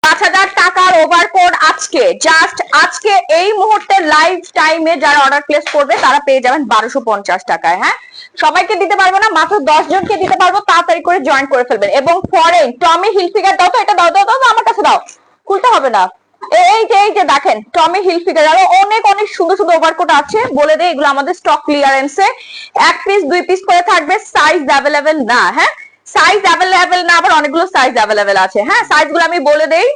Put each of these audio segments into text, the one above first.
5,000 টাকার ওভারকোট আজকে জাস্ট আজকে এই মুহূর্তে লাইভ টাইমে যারা অর্ডার প্লেস করবে তারা পেয়ে যাবেন 1250 টাকায়। হ্যাঁ, সবাইকে দিতে পারবো না, মাত্র 10 জনকে দিতে পারবো, তাড়াতাড়ি করে জয়েন করে ফেলবেন। এবং ফরেন টমি হিলফিগার দাও তো, এটা দাও দাও দাও, আমার কাছে দাও, খুলতে হবে না। এই যে দেখেন টমি হিলফিগার, আরো অনেক অনেক সুন্দর সুন্দর ওভারকোট আছে, বলে দেই এগুলো আমাদের স্টক ক্লিয়ারেন্সে, 1 পিস 2 পিস করে থাকবে, সাইজ অ্যাভেলেবেল না। হ্যাঁ, সাইজ অ্যাভেলেবেল না, আবার অনেকগুলো সাইজ অ্যাভেলেবেল আছে। হ্যাঁ, সাইজগুলো আমি বলে দেই,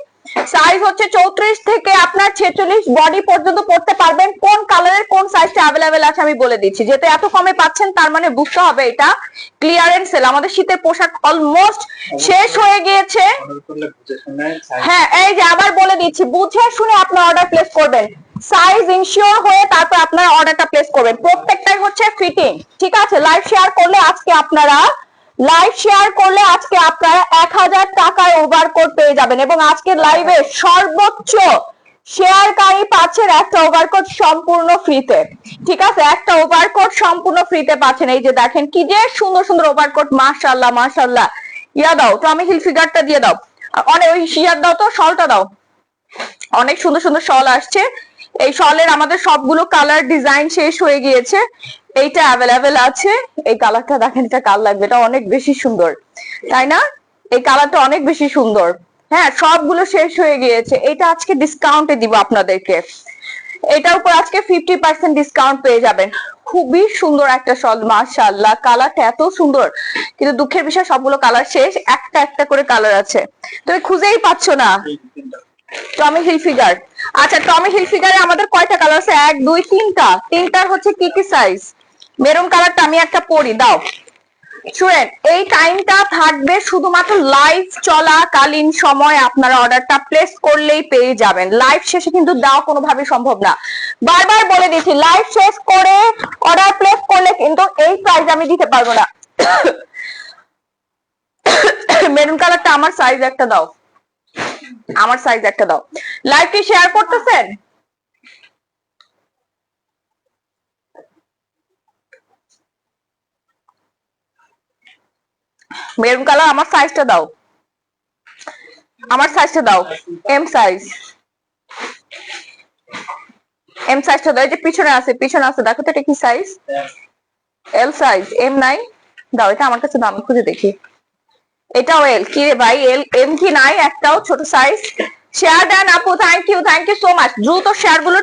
সাইজ হচ্ছে 34 থেকে আপনার 46 বডি পর্যন্ত পড়তে পারবেন। কোন কালারের কোন সাইজটা অ্যাভেলেবেল আছে আমি বলে দিচ্ছি, যেহেতু এত কমে পাচ্ছেন তার মানে বুঝতে হবে এটা ক্লিয়ারেন্স সেল। আমাদের শীতের পোশাক অলমোস্ট শেষ হয়ে গিয়েছে। হ্যাঁ, এই যে আবার বলে দিচ্ছি, বুঝে শুনে আপনার অর্ডার প্লেস করবেন, সাইজ ইনশিওর হয়ে তারপর আপনার অর্ডারটা প্লেস করবেন। প্রত্যেকটাই হচ্ছে ফিটিং, ঠিক আছে। লাইভ শেয়ার করলে আজকে আপনারা 1000 টাকার ওভারকোট পেয়ে যাবেন, এবং আজকের লাইভে সর্বোচ্চ শেয়ারকারী পাচ্ছেন একটা ওভারকোট সম্পূর্ণ ফ্রিতে। ঠিক আছে, একটা ওভারকোট সম্পূর্ণ ফ্রিতে পাচ্ছেন। এই যে দেখেন কি যে সুন্দর সুন্দর ওভারকোট, মাশাআল্লাহ মাশাআল্লাহ। ইয়া দাও টমি হিলফিগারটা দিয়ে দাও, অনেক ওই শিয়ার দাও তো, শলটা দাও, অনেক সুন্দর সুন্দর শল আসছে। এই শলের আমাদের সবগুলো কালার ডিজাইন শেষ হয়ে গিয়েছে, এইটা অ্যাভেলেবেল আছে। এই কালারটা দেখেন, এটা কাল লাগবে, এটা অনেক বেশি সুন্দর, তাই না? এই কালারটা অনেক বেশি সুন্দর। হ্যাঁ, সবগুলো শেষ হয়ে গিয়েছে, এটা আজকে ডিসকাউন্টে দিব আপনাদেরকে, এটার উপর আজকে 50% ডিসকাউন্ট পেয়ে যাবেন। খুবই সুন্দর একটা শল, মাশাআল্লাহ, কালারটা এত সুন্দর, কিন্তু দুঃখের বিষয় সবগুলো কালার শেষ, একটা একটা করে কালার আছে, তুমি খুঁজেই পাচ্ছ না। টমি হিলফিগার, আচ্ছা টমি হিলফিগারে আমাদের কয়টা কালার আছে? 1 2 3টা, তিনটার হচ্ছে কি কি সাইজ? মেরুন কালারটা আমি একটা পরি, দাও। শুনেন, এই টাইমটা থাকবে শুধুমাত্র লাইভ চলাকালীন সময়, আপনারা অর্ডারটা প্লেস করলেই পেয়ে যাবেন, লাইভ শেষে কিন্তু দেওয়া কোনোভাবে সম্ভব না। বারবার বলে দিচ্ছি, লাইভ শেষ করে অর্ডার প্লেস করলে কিন্তু এই প্রাইস আমি দিতে পারবো না। মেরুন কালারটা আমার সাইজ একটা দাও, আমার সাইজ একটা দাও। লাইভ কি শেয়ার করতেছেন? মেরুন কালার আমার সাইজটা দাও, আমার সাইজটা দাও, এম সাইজ, এম সাইজটা দাও। এই যে পিছনে আছে, পিছনে আছে, দেখো তো এটা কি সাইজ? এল সাইজ, এম নাই, দাও এটা আমার কাছে দাও, আমি খুঁজে দেখি। এটাও এল, কি রে ভাই, এল এম কি নাই একটাও ছোট সাইজ? শেয়ার দেন আপু, থ্যাংক ইউ সো মাচ। দ্রুত শেয়ার গুলো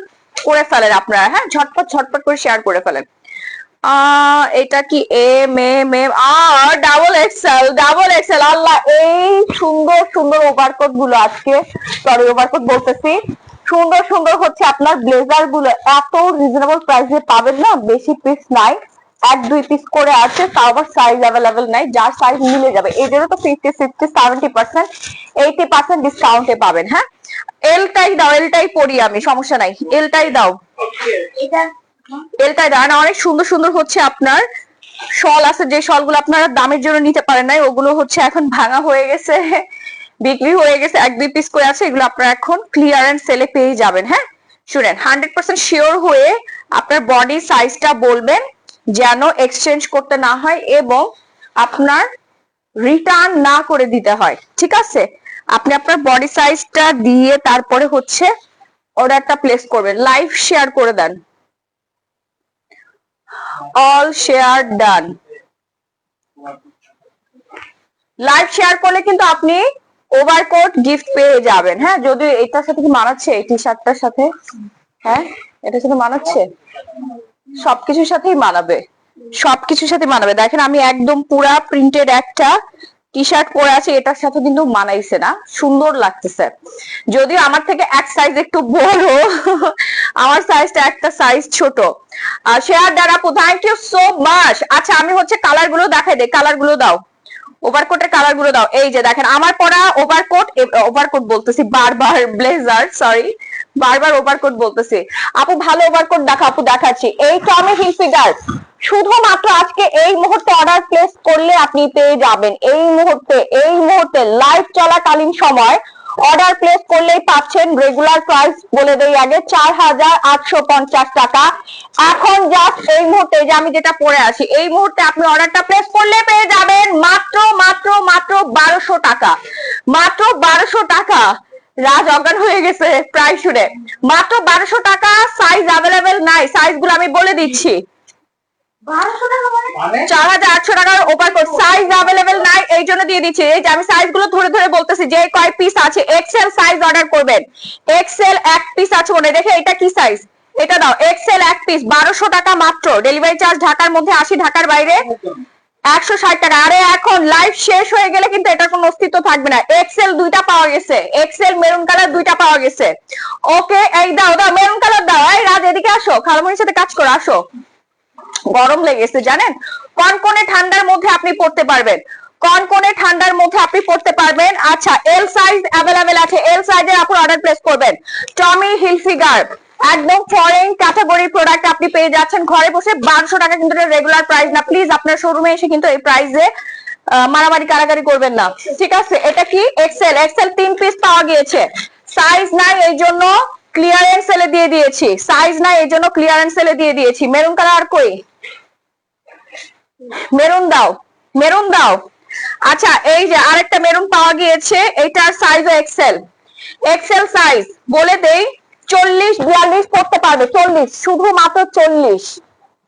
করে ফেলেন আপনারা, হ্যাঁ, ঝটপট ঝটপট করে শেয়ার করে ফেলেন। এটা কি M M M R double XL, double XL. আল্লাহ, এই সুন্দর সুন্দর ওভারকোট গুলো আজকে, সরি ওভারকোট বলতেছি, সুন্দর সুন্দর হচ্ছে আপনার ব্লেজার গুলো এত রিজনেবল প্রাইসে পাবেন না, বেশি পিস নাই, 1 2 পিস করে আছে, তাও আবার সাইজ অ্যাভেলেবেল নাই, যার সাইজ মিলে যাবে। এদেরও তো 50 60 70% 80% ডিসকাউন্টে পাবেন। হ্যাঁ, এলটাই দাও, এলটাই পরি আমি, সমস্যা নাই, এলটাই দাও, এলটাই দাও। অনেক সুন্দর সুন্দর হচ্ছে আপনার শল আছে, যে শলগুলো আপনারা দামের জন্য নিতে পারেন নাই, ওগুলো হচ্ছে এখন ভাঙা হয়ে গেছে, বিক্রি হয়ে গেছে, 1 2 পিস করে আছে, এগুলো আপনারা এখন ক্লিয়ারেন্স সেলে পেয়ে যাবেন। হ্যাঁ, শুনেন, 100% শিওর হয়ে আপনার বডি সাইজটা বলবেন, যেন এক্সচেঞ্জ করতে না হয় এবং আপনার রিটার্ন না করে দিতে হয়। ঠিক আছে, আপনি আপনার বডি সাইজটা দিয়ে তারপরে হচ্ছে অর্ডারটা প্লেস করবেন। লাইভ শেয়ার করে দেন, all share done. Live share করলে কিন্তু আপনি ওভারকোট গিফট পেয়ে যাবেন। হ্যাঁ, যদি এটার সাথে কি মানাচ্ছে, এই টি শার্টটার সাথে, হ্যাঁ এটার সাথে মানাচ্ছে, সবকিছুর সাথেই মানাবে, সবকিছুর সাথে মানাবে। দেখেন আমি একদম পুরা প্রিন্টেড একটা টি শার্ট পরে আছি, এটার সাথে কিন্তু মানাইছে না, সুন্দর লাগতেছে, যদিও আমার থেকে এক সাইজ একটু বড়, আমার সাইজটা একটা সাইজ ছোট। শেয়ার দ্বারা থ্যাংক ইউ সো মাচ। আচ্ছা, আমি হচ্ছে কালার গুলো দেখাই দেই, কালার গুলো দাও, ওভারকোটের কালার গুলো দাও। এই যে দেখেন আমার পরা ওভারকোট, ওভারকোট বলতেছি বারবার, ব্লেজার, সরি বারবার ওভারকোট বলতেছি। আপু ভালো ওভারকোট দেখা, আপু দেখাচ্ছি। এই টমি হিলফিগার শুধুমাত্র আজকে এই মুহূর্তে অর্ডার প্লেস করলে আপনি পেয়ে যাবেন, এই মুহূর্তে লাইভ চলাকালীন সময় অর্ডার প্লেস করলেই পাচ্ছেন। রেগুলার প্রাইস বলে দেই আগে, 4850 টাকা। এখন জাস্ট এই মুহূর্তে, যে আমি যেটা পরে আছি, এই মুহূর্তে আপনি অর্ডারটা প্লেস করলে পেয়ে যাবেন মাত্র মাত্র মাত্র 1200 টাকা, মাত্র 1200 টাকা। রাজ অজ্ঞান হয়ে গেছে প্রায় শুনে। মাত্র 1200 টাকা, সাইজ অ্যাভেলেবেল নাই, সাইজ গুলো আমি বলে দিচ্ছি। 4800 টাকার ওভারকোট, সাইজ অ্যাভেলেবেল নাই এই জন্য দিয়ে দিচ্ছি। এই যে আমি সাইজ গুলো ধরে ধরে বলতেছি, যে কয় পিস আছে। এক্সেল সাইজ অর্ডার করবেন, এক্সেল এক পিস আছে মনে দেখে। এটা কি সাইজ, এটা দাও। এক্সেল এক পিস 1200 টাকা মাত্র, ডেলিভারি চার্জ ঢাকার মধ্যে 80, ঢাকার বাইরে 160 টাকা। আরে এখন লাইভ শেষ হয়ে গেলে কিন্তু এটার কোনো অস্তিত্ব থাকবে না। এক্সেল দুইটা পাওয়া গেছে, এক্সেল মেরুন কালার দুইটা পাওয়া গেছে। ওকে, এই দাও দাও মেরুন কালার দাও। এই রাজ এদিকে আসো, খালামণির সাথে কাজ করো, আসো। গরম লেগেছে জানেন। কনকনে ঠান্ডার মধ্যে আপনি পড়তে পারবেন, কনকনে ঠান্ডার মধ্যে আপনি পড়তে পারবেন। আচ্ছা, এল সাইজ অ্যাভেলেবেল আছে, এল সাইজের আপনি অর্ডার প্লেস করবেন। টমি হিলফিগার একদম ফরেন ক্যাটাগরি প্রোডাক্ট আপনি পেয়ে যাচ্ছেন ঘরে বসে। 1200 টাকা কিন্তু রেগুলার প্রাইস না। প্লিজ আপনার শোরুমে এসে কিন্তু এই প্রাইসে মারামারি কারাগারি করবেন না, ঠিক আছে। এটা কি এক্সেল, এক্সেল 3 পিস পাওয়া গিয়েছে। সাইজ নাই এই জন্য ক্লিয়ারেন্স সেলে দিয়ে দিয়েছি, সাইজ নাই এই জন্য ক্লিয়ারেন্স সেলে দিয়ে দিয়েছি। মেরুন কালার আর কই, মেরুন দাও, মেরুন দাও। আচ্ছা, এই যে আরেকটা মেরুন পাওয়া গিয়েছে, এটার সাইজও এক্সেল, এক্সেল সাইজ বলে দেই 40-42 পড়তে পারবে। 40, শুধুমাত্র 40,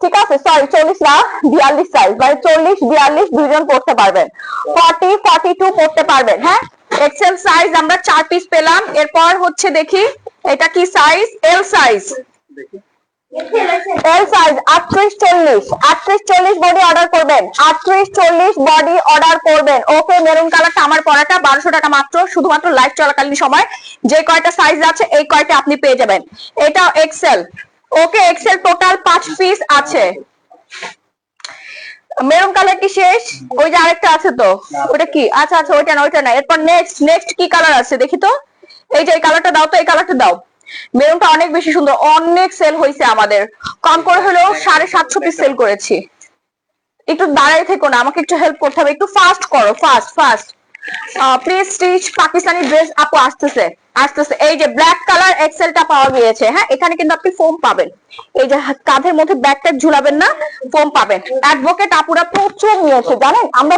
ঠিক আছে। সরি 40 না, 42 সাইজ, মানে 40-42 দুইজন পড়তে পারবেন। 40-42 পড়তে পারবেন। হ্যাঁ, এক্সেল সাইজ আমরা 4 পিস পেলাম। এরপর হচ্ছে দেখি এটা কি size, L size, L size 38-40, 38-40 body order করবেন, 38-40 বডি অর্ডার করবেন। ওকে, মেরুন কালারটা আমার পরাটা 1200 টাকা মাত্র, শুধুমাত্র লাইভ চলাকালীন সময় যে কয়টা সাইজ আছে এই কয়টা আপনি পেয়ে যাবেন। এটা এক্সেল। ওকে, এক্সেল টোটাল 5 পিস আছে। মেরুন কালার কি শেষ? ওই যে আরেকটা আছে তো, ওটা কি? আচ্ছা আচ্ছা, ওইটা না, ওইটা না। এরপর নেক্সট, নেক্সট কি কালার আছে দেখি তো। এই যে এই কালারটা দাও তো, এই কালারটা দাও। মেরুনটা অনেক বেশি সুন্দর, অনেক সেল হয়েছে আমাদের। কম করে হলেও 750 পিস সেল করেছি। একটু দাঁড়াই থেকো না, আমাকে একটু হেল্প করতে হবে, একটু ফাস্ট করো, fast fast. Please stitch Pakistani dress আপু আসতেছে, আসতেছে। এই যে ব্ল্যাক কালার এক্সেলটা পাওয়া গিয়েছে। হ্যাঁ, এখানে কিন্তু আপনি ফোম পাবেন, এই যে কাঁধের মধ্যে ব্যাগ ট্যাগ ঝুলাবেন না, ফোম পাবেন। অ্যাডভোকেট আপুরা প্রচুর নিয়েছে জানেন। আমরা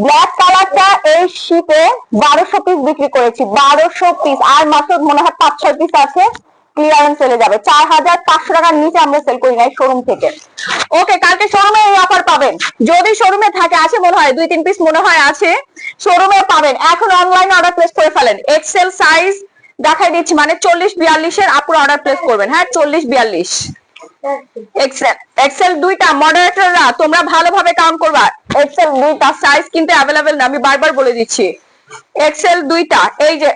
ব্ল্যাক কালারটা এই শীতে 1200 পিস বিক্রি করেছি, 1200 পিস। আর মাত্র মনে হয় 5-6 পিস আছে, ক্লিয়ারেন্স চলে যাবে। 4500 টাকার নিচে আমরা সেল করি নাই শোরুম থেকে। ওকে, কালকে শোরুমে এই অফার পাবেন, যদি শোরুমে থাকে। আছে মনে হয় 2-3 পিস মনে হয় আছে, শোরুমে পাবেন। এখন অনলাইনে অর্ডার প্লেস করে ফেলেন। এক্সেল সাইজ দেখাই দিচ্ছি, মানে 40-42 এর আপুরা অর্ডার প্লেস করবেন। হ্যাঁ, 40-42 এক্সেল, এক্সেল দুইটা। মডারেটররা তোমরা ভালোভাবে কাউন্ট করবা, এক্সেল দুইটা, সাইজ কিন্তু অ্যাভেলেবেল না, আমি বারবার বলে দিচ্ছি। এক্সেল দুইটা। এই যে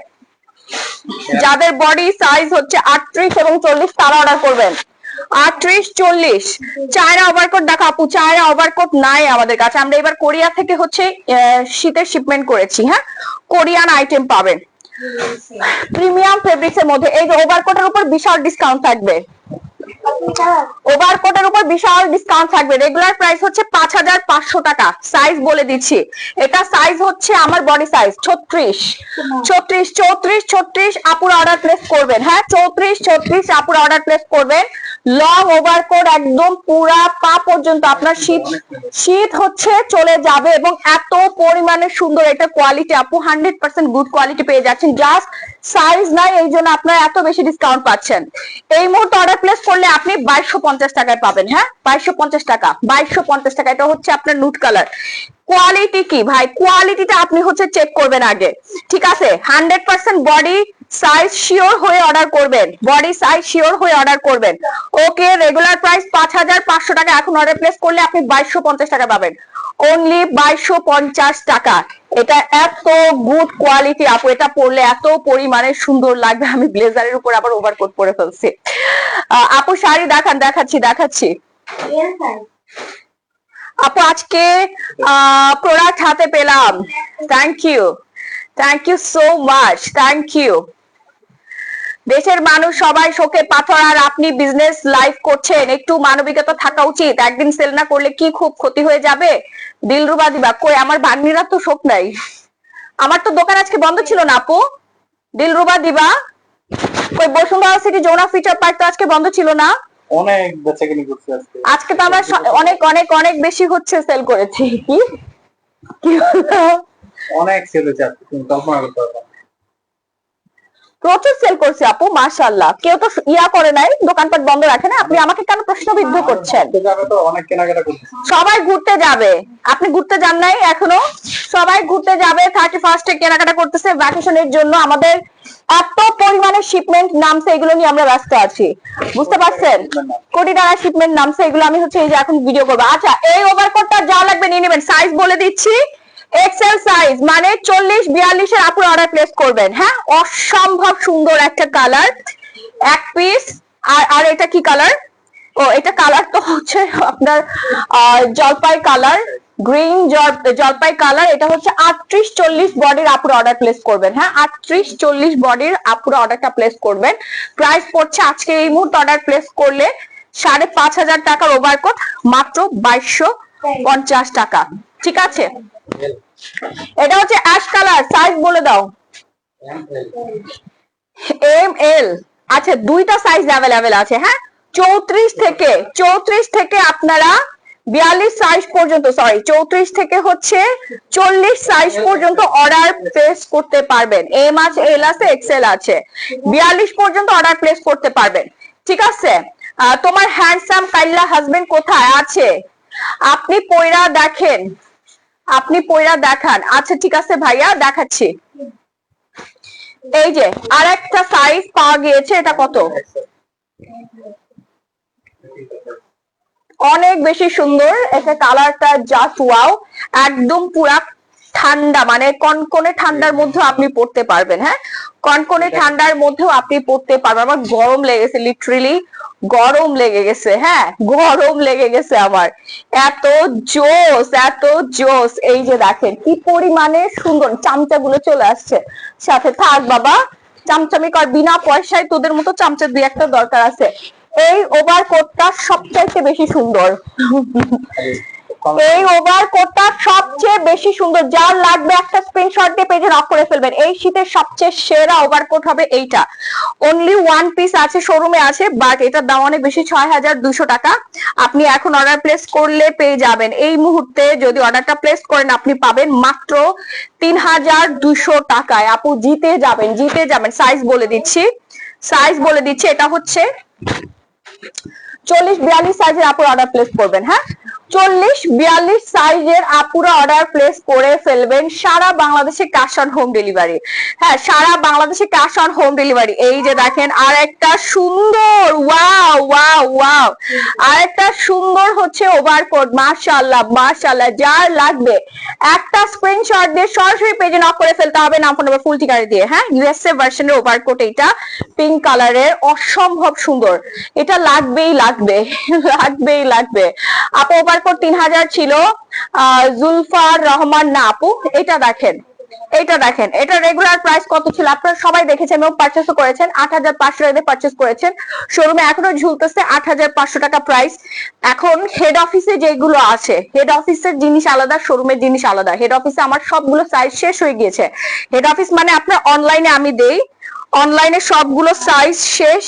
যাদের বডি সাইজ হচ্ছে 38 এবং 40 তারা অর্ডার করবেন। 38-40 চায়না ওভারকোট দেখো আপু, চায়না ওভারকোট নাই আমাদের কাছে। আমরা এবার কোরিয়া থেকে হচ্ছে শীতের শিপমেন্ট করেছি। হ্যাঁ, কোরিয়ান আইটেম পাবেন প্রিমিয়াম ফেব্রিক্স এর মধ্যে। এই যে ওভারকোটের উপর বিশাল ডিসকাউন্ট থাকবে, ওভারকোটের উপর বিশাল ডিসকাউন্ট থাকবে। রেগুলার প্রাইস হচ্ছে 5500 টাকা। সাইজ বলে দিচ্ছি, এটা সাইজ হচ্ছে আমার বডি সাইজ 34 আপুরা অর্ডার প্লেস করবেন। হ্যাঁ, 34 আপুরা অর্ডার প্লেস করবেন। লং ওভারকোট একদম পুরা পা পর্যন্ত, আপনার শীত শীত হচ্ছে চলে যাবে। এবং এত পরিমাণে সুন্দর এটা কোয়ালিটি আপু, 100% গুড কোয়ালিটি পেয়ে যাচ্ছেন। জাস্ট সাইজ নাই এই জন্য আপনারা এত বেশি ডিসকাউন্ট পাচ্ছেন। এই মুহূর্তে অর্ডার প্লেস করলে আপনি 2250 টাকায় পাবেন। হ্যাঁ, 2250 টাকা, 2250 টাকা। এটা হচ্ছে আপনার নুট কালার। কোয়ালিটি কি ভাই, কোয়ালিটিটা আপনি হচ্ছে চেক করবেন আগে, ঠিক আছে। 100% বডি সাইজ শিওর হয়ে অর্ডার করবেন, বডি সাইজ শিওর হয়ে অর্ডার করবেন। ওকে, রেগুলার প্রাইস 5500 টাকা। এখন অর্ডার প্লেস করলে আপনি 2250 টাকা পাবেন, অনলি 2250 টাকা। এটা এত গুড কোয়ালিটি আপু, এটা পরলে এত পরিমাণে সুন্দর লাগবে। আমি ব্লেজারের উপর আবার ওভারকোট পরে ফেলছি। আপু শাড়ি দেখান, দেখাচ্ছি দেখাচ্ছি। আপু আজকে প্রোডাক্ট হাতে পেলাম, thank you, thank you so much, thank you. দেশের মানুষ সবাই শোকে পাথর, আর আপনি বিজনেস লাইফ করছেন, একটু মানবিকতা থাকা উচিত। একদিন সেল না করলে কি খুব ক্ষতি হয়ে যাবে? দিলরুবা দিবা কই? আমার ভাগ্নিরা তো শোক নাই, আমার তো দোকান আজকে বন্ধ ছিল না আপু। দিলরুবা দিবা কই? Bashundhara city Jamuna future park তো আজকে বন্ধ ছিল না? অনেক বেচাকেনি করছি আজকে। আজকে তো আমরা অনেক অনেক অনেক বেশি হচ্ছে সেল করেছি। কি কি অনেক সেল হয়েছে আজকে, তুমি কল্পনা করতে পারবে না। প্রচুর সেল করছি আপু, মাশাআল্লাহ। কেউ তো ইয়া করে নাই, দোকানপাট বন্ধ রাখে না। আপনি আমাকে কেন প্রশ্নবিদ্ধ করছেন? যাবে তো অনেক কেনাকাটা করতে। সবাই ঘুরতে যাবে, আপনি ঘুরতে যান নাই এখনো? সবাই ঘুরতে যাবে, 31 কেনাকাটা করতেছে ভ্যাকেশনের জন্য। আমাদের এত পরিমাণে শিপমেন্ট নামছে, এগুলো নিয়ে আমরা ব্যস্ত আছি, বুঝতে পারছেন? কোটি টাকা শিপমেন্ট নামছে, এগুলো আমি হচ্ছে এই যে এখন ভিডিও করবো। আচ্ছা, এই ওভারকোটটা যা লাগবে নিয়ে নেবেন। সাইজ বলে দিচ্ছি, এক্সেল সাইজ, মানে 40-42 এর আপুর অর্ডার প্লেস করবেন। হ্যাঁ, অসম্ভব সুন্দর একটা কালার, এক পিস। আর এটা কি কালার? ও, এটা কালার তো হচ্ছে আপনার জলপাই কালার, গ্রিন জলপাই কালার। এটা হচ্ছে 38-40 বডির আপুর অর্ডার প্লেস করবেন। হ্যাঁ, 38-40 বডির আপুর অর্ডারটা প্লেস করবেন। প্রাইস পড়ছে আজকে এই মুহূর্তে অর্ডার প্লেস করলে 5,500 টাকার ওভারকোট মাত্র 2250 টাকা। ঠিক আছে, এটা হচ্ছে অ্যাশ কালার। সাইজ বলে দাও। M L. আচ্ছা, দুইটা সাইজ অ্যাভেলেবেল আছে। হ্যাঁ, 34 থেকে আপনারা 42 সাইজ পর্যন্ত, সরি 34 থেকে হচ্ছে 40 সাইজ পর্যন্ত অর্ডার প্লেস করতে পারবেন। এম আছে, এল আছে, এক্সেল আছে, 42 পর্যন্ত অর্ডার প্লেস করতে পারবেন। ঠিক আছে, তোমার হ্যান্ডসাম কাইল্লা হাজবেন্ড কোথায় আছে? আপনি পয়রা দেখেন, আপনি পয়রা দেখান। আচ্ছা ঠিক আছে ভাইয়া, দেখাচ্ছি। এই যে আরেকটা সাইজ পাওয়া গিয়েছে, এটা কত? অনেক বেশি সুন্দর, এটা কালারটা জাস্ট ওয়াও। একদম পুরা ঠান্ডা, মানে কনকনে ঠান্ডার মধ্যেও আপনি পড়তে পারবেন। হ্যাঁ, কনকনে ঠান্ডার মধ্যেও আপনি পড়তে পারবেন। আমার গরম লেগেছে, লিটারেলি গরম লেগে গেছে। হ্যাঁ, গরম লেগে গেছে আমার, এত জোস, এত জোস। এই যে দেখেন কি পরিমাণে সুন্দর, চামচাগুলো চলে আসছে সাথে। থাক বাবা, চামচামি কর, বিনা পয়সায় তোদের মতো চামচা দুই একটা দরকার আছে। এই ওভারকোটটা সবচাইতে বেশি সুন্দর, এই ওভারকোটটা সবচেয়ে বেশি সুন্দর। যার লাগবে একটা স্ক্রিনশট দিয়ে পেজে নক করে ফেলবেন। এই শীতের সবচেয়ে সেরা ওভারকোট হবে এইটা। অনলি ওয়ান পিস আছে, শোরুমে আছে, বাট এটার দাম অনেক বেশি, 6,200 টাকা। আপনি এখন অর্ডার প্লেস করলে পেয়ে যাবেন। এই মুহূর্তে যদি অর্ডারটা প্লেস করেন আপনি পাবেন মাত্র 3,200 টাকায়। আপু জিতে যাবেন, জিতে যাবেন। সাইজ বলে দিচ্ছি, সাইজ বলে দিচ্ছি, এটা হচ্ছে 40-42 সাইজের আপুর অর্ডার প্লেস করবেন। হ্যাঁ, 40-42 সাইজের আপুরা অর্ডার প্লেস করে ফেলবেন। সারা বাংলাদেশে ক্যাশ অন হোম ডেলিভারি। হ্যাঁ, সারা বাংলাদেশে ক্যাশ অন হোম ডেলিভারি। এই যে দেখেন আর একটা সুন্দর, ওয়াও ওয়াও ওয়াও, আর একটা সুন্দর হচ্ছে ওভারকোট। মাশাআল্লাহ মাশাআল্লাহ, যার লাগবে একটা স্ক্রিনশট দিয়ে সরাসরি পেজে নক করে ফেলতে হবে, নাম ফোন নাম্বার ফুল ঠিকানা দিয়ে। হ্যাঁ, ইউএসএ ভার্সনের ওভারকোট, এটা পিঙ্ক কালারের, অসম্ভব সুন্দর। এটা লাগবেই লাগবে, লাগবেই লাগবে। আপু ওভারকোট 3,000 ছিল, জুলফার রহমান না আপু। এটা দেখেন, এটা দেখেন, এটা রেগুলার প্রাইস কত ছিল আপনারা সবাই দেখেছেন এবং পারচেজ করেছেন। 8,500 টাকা পারচেজ করেছেন। শোরুমে এখনো ঝুলতেছে 8,500 টাকা প্রাইস। এখন হেড অফিসে যেগুলো আছে, হেড অফিসের জিনিস আলাদা, শোরুমের জিনিস আলাদা। হেড অফিসে আমার সবগুলো সাইজ শেষ হয়ে গিয়েছে। হেড অফিস মানে আপনার অনলাইনে আমি দেই, অনলাইনে সবগুলো সাইজ শেষ,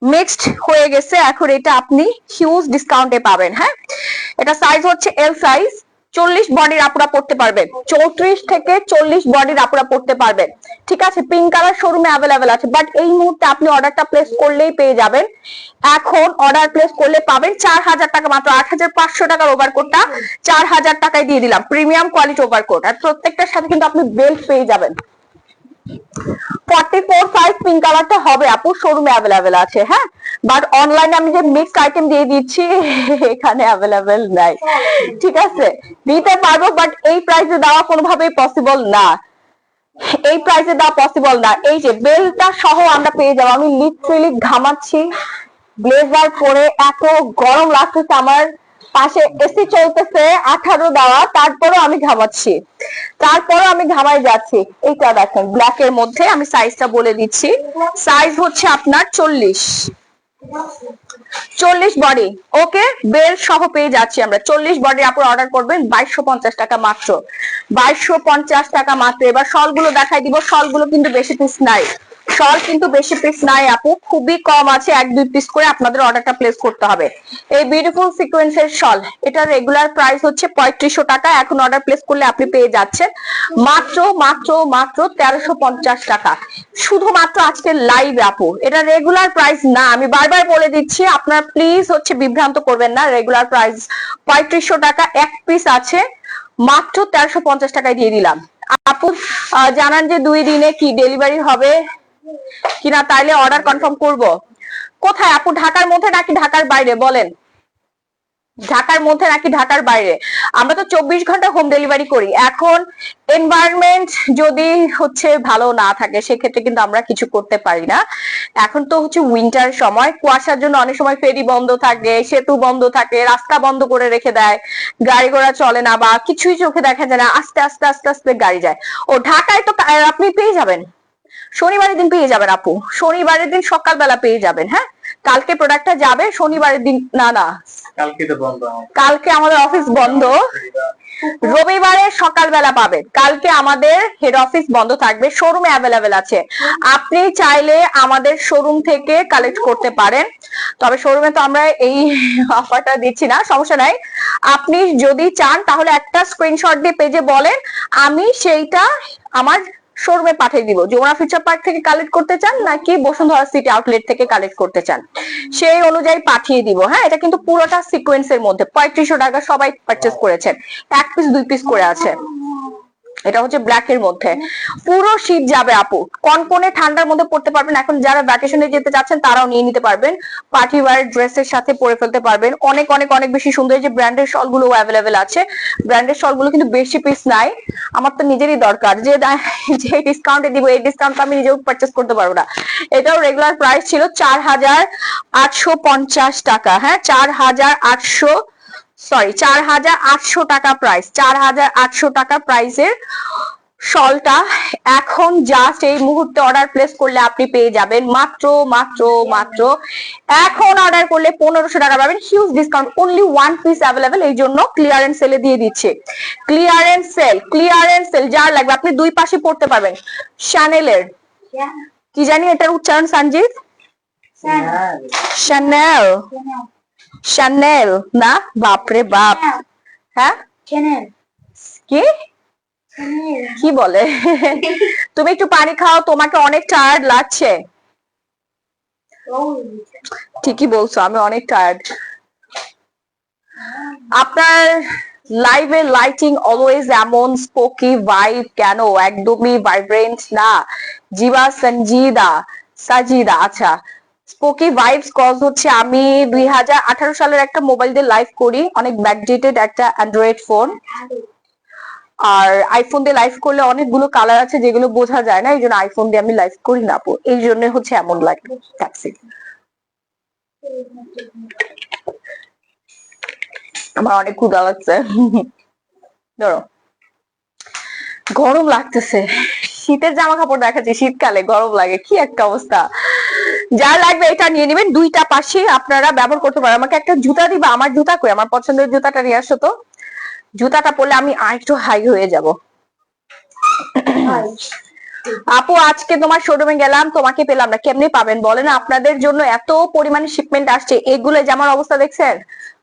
মিক্সড হয়ে গেছে। এখন এটা আপনি হিউজ ডিসকাউন্টে পাবেন। হ্যাঁ, এটা সাইজ হচ্ছে এল সাইজ, 40 বডির আপুরা পড়তে পারবেন। 34 থেকে 40 বডির আপুরা পড়তে পারবেন। ঠিক আছে, পিঙ্ক কালার শোরুমে অ্যাভেলেবেল আছে, বাট এই মুহূর্তে আপনি অর্ডারটা প্লেস করলেই পেয়ে যাবেন। এখন অর্ডার প্লেস করলে পাবেন 4,000 টাকা মাত্র। 8,500 টাকার ওভারকোটটা 4,000 টাকায় দিয়ে দিলাম। প্রিমিয়াম কোয়ালিটি ওভারকোট, আর প্রত্যেকটার সাথে কিন্তু আপনি বেল্ট পেয়ে যাবেন। 44 সাইজ পিঙ্ক কালারটা হবে আপু, শোরুমে অ্যাভেলেবেল আছে। হ্যাঁ, বাট অনলাইনে আমি যে মিক্সড আইটেম দিয়ে দিচ্ছি এখানে অ্যাভেলেবেল নাই। ঠিক আছে, দিতে পারবো, বাট এই প্রাইসে দেওয়া কোনোভাবেই পসিবল না, এই প্রাইসে দেওয়া পসিবল না। এই যে বেলটা সহ আমরা পেয়ে যাবো। আমি লিটারেলি ঘামাচ্ছি, ব্লেজার পরে এত গরম লাগতেছে, আমার পাশে এসি চলতেছে 18 দেওয়া, তারপরও আমি ঘামাচ্ছি, তারপরও আমি ঘামাই যাচ্ছি। এইটা দেখেন ব্ল্যাক এর মধ্যে, আমি সাইজটা বলে দিচ্ছি। সাইজ হচ্ছে আপনার 40 বডি, ওকে, বেল সহ পেয়ে যাচ্ছি আমরা। 40 বডি আপনি অর্ডার করবেন 2250 টাকা মাত্র, 2250 টাকা মাত্র। এবার শলগুলো দেখাই দিব, শলগুলো কিন্তু বেশি পিস নাই, শল কিন্তু বেশি পিস নাই আপু, খুবই কম আছে, 1-2 পিস করে আপনাদের অর্ডারটা প্লেস করতে হবে। এই বিউটিফুল সিকোয়েন্সের শল, এটা রেগুলার প্রাইস হচ্ছে 3500 টাকা, এখন অর্ডার প্লেস করলে আপনি পেয়ে যাচ্ছেন মাত্র মাত্র মাত্র 1350 টাকা, শুধুমাত্র আজকের লাইভ আপু। এটা রেগুলার প্রাইস না, আমি বারবার বলে দিচ্ছি, আপনারা প্লিজ হচ্ছে বিভ্রান্ত করবেন না। রেগুলার প্রাইস 3500 টাকা, এক পিস আছে, মাত্র 1350 টাকায় দিয়ে দিলাম আপু। জানান যে 2 দিনে কি ডেলিভারি হবে কিনা, তাইলে অর্ডার কনফার্ম করব। কোথায় আপু, ঢাকার মধ্যে নাকি ঢাকার বাইরে বলেন? ঢাকার মধ্যে নাকি ঢাকার বাইরে? আমরা তো 24 ঘন্টা হোম ডেলিভারি করি। এখন এনভায়রনমেন্ট যদি হচ্ছে ভালো না থাকে সেক্ষেত্রে কিন্তু আমরা কিছু করতে পারি না। এখন তো হচ্ছে উইন্টার সময়, কুয়াশার জন্য অনেক সময় ফেরি বন্ধ থাকে, সেতু বন্ধ থাকে, রাস্তা বন্ধ করে রেখে দেয়, গাড়ি ঘোড়া চলে না বা কিছুই চোখে দেখা যায় না, আস্তে আস্তে আস্তে আস্তে গাড়ি যায়। ও ঢাকায় তো আপনি পেয়ে যাবেন, শনিবারের দিন পেয়ে যাবেন আপু, শনিবারের দিন সকালবেলা পেয়ে যাবেন। হ্যাঁ, কালকে প্রোডাক্টটা যাবে, শনিবারের দিন না না, কালকে তো বন্ধ, কালকে আমাদের অফিস বন্ধ, রবিবারে সকালবেলা পাবেন। কালকে আমাদের হেড অফিস বন্ধ থাকবে, শোরুমে অ্যাভেলেবেল আছে, আপনি চাইলে আমাদের শোরুম থেকে কালেক্ট করতে পারেন। তবে শোরুমে তো আমরা এই অফারটা দিচ্ছি না, সমস্যা নাই। আপনি যদি চান তাহলে একটা স্ক্রিনশট দিয়ে পেজে বলেন, আমি সেইটা আমার শোরুমে পাঠিয়ে দিব। যমুনা ফিউচার পার্ক থেকে কালেক্ট করতে চান নাকি বসুন্ধরা সিটি আউটলেট থেকে কালেক্ট করতে চান, সেই অনুযায়ী পাঠিয়ে দিব। হ্যাঁ, এটা কিন্তু পুরোটা সিকোয়েন্সের মধ্যে 3500 টাকা, সবাই পারচেজ করেছেন, 1 পিস 2 পিস করে আছে। এটা হচ্ছে ব্ল্যাক এর মধ্যে, পুরো শীত যাবে আপু, কনকনে ঠান্ডার মধ্যে পড়তে পারবেন। এখন যারা ভ্যাকেশনে যেতে চাচ্ছেন তারাও নিয়ে নিতে পারবেন, পার্টি ওয়্যার ড্রেসের সাথে পরে ফেলতে পারবেন। অনেক অনেক অনেক বেশি সুন্দর, যে ব্র্যান্ডের শল গুলো অ্যাভেলেবেল আছে, ব্র্যান্ডের শল গুলো কিন্তু বেশি পিস নাই। আমার তো নিজেরই দরকার, যে যে ডিসকাউন্টে দিব, এই ডিসকাউন্ট আমি নিজেও পারচেজ করতে পারবো না। এটাও রেগুলার প্রাইস ছিল 4850 টাকা। হ্যাঁ, 4800 টাকা প্রাইস, 4800 টাকা প্রাইসের শলটা এখন জাস্ট এই মুহূর্তে অর্ডার প্লেস করলে আপনি পেয়ে যাবেন মাত্র মাত্র মাত্র, এখন অর্ডার করলে 1500 টাকা পাবেন, huge discount, only 1 piece available. এই জন্য ক্লিয়ারেন্স সেলে দিয়ে দিচ্ছে, ক্লিয়ারেন্স সেল, ক্লিয়ারেন্স সেল, যার লাগবে আপনি 2 পাশে পড়তে পারবেন। শ্যানেলের, কি জানি এটার উচ্চারণ সঞ্জিত, শ্যানেল, শ্যানেল না, বাপরে বাপ। হ্যাঁ, কি কি বলে? তুমি একটু পানি খাও, তোমাকে অনেক টায়ার্ড লাগছে। ঠিকই বলছো, আমি অনেক টায়ার্ড। আপনার লাইভে লাইটিং অলওয়েজ এমন স্পোকি ভাইব কেন, একদমই ভাইব্রেন্ট না? জিবা সাজিদা, আচ্ছা, স্পোকি ভাইবস কজ হচ্ছে আমি 2018 সালের একটা মোবাইল দিয়ে লাইভ করি, অনেক ব্যাকডেটেড একটা অ্যান্ড্রয়েড ফোন, আর আইফোন দিয়ে লাইভ করলে অনেকগুলো কালার আছে যেগুলো বোঝা যায় না, এই জন্য আইফোন দিয়ে আমি লাইভ করি না আপু, এই জন্য হচ্ছে এমন লাগে। ট্যাক্সি, আমার অনেক ক্ষুধা লাগছে, ধরো গরম লাগতেছে, শীতের জামা কাপড় দেখাচ্ছি, শীতকালে গরম লাগে, কি একটা অবস্থা। যা লাগবে এটা নিয়ে নেবেন, 2টা পাশে আপনারা ব্যবহার করতে পারেন। আমাকে একটা জুতা দিবা, আমার জুতা কই, আমার পছন্দের জুতাটা নিয়ে আসো তো, জুতাটা পরলে আমি আরেকটু হাই হয়ে যাব। আপু আজকে তোমার শোরুমে গেলাম, তোমাকে পেলাম না, কেমনে পাবেন বলেন? আপনাদের জন্য এত পরিমাণে শিপমেন্ট আসছে, এগুলো জামার অবস্থা দেখছেন,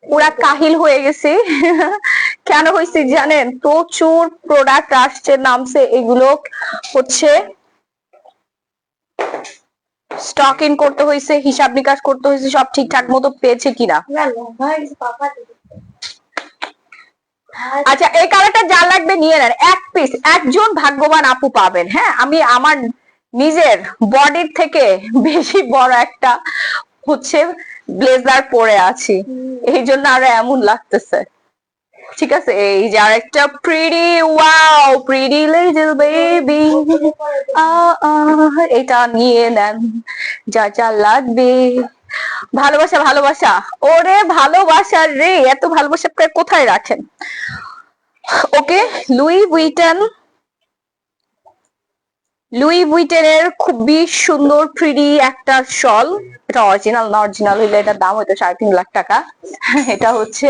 পুরা কাহিল হয়ে গেছে। কেন হয়েছে জানেন? প্রচুর প্রোডাক্ট আসছে, নামছে, এগুলো হচ্ছে স্টক ইন করতে হয়েছে, হিসাব নিকাশ করতে হয়েছে, সব ঠিকঠাক মতো পেয়েছে কিনা। আচ্ছা, এই কালারটা যা লাগবে নিয়ে নেন, 1 পিস, একজন ভাগ্যবান আপু পাবেন। হ্যাঁ, আমি আমার নিজের বডির থেকে বেশি বড় একটা হচ্ছে ব্লেজার পরে আছি, এই জন্য আরো এমন লাগতেছে। ঠিক আছে, এই যে আরেকটা pretty, wow, pretty little baby, এটা নিয়ে নেন, যা যা লাগবে। ভালোবাসা ভালোবাসা, ওরে ভালোবাসা রে, এত ভালোবাসা আপনারা কোথায় রাখেন? ওকে, লুই বুইটেনের খুবই সুন্দর প্রিটি একটা শল, এটা অরিজিনাল না, অরিজিনাল হইলে এটার দাম হয়তো 3.5 লাখ টাকা। এটা হচ্ছে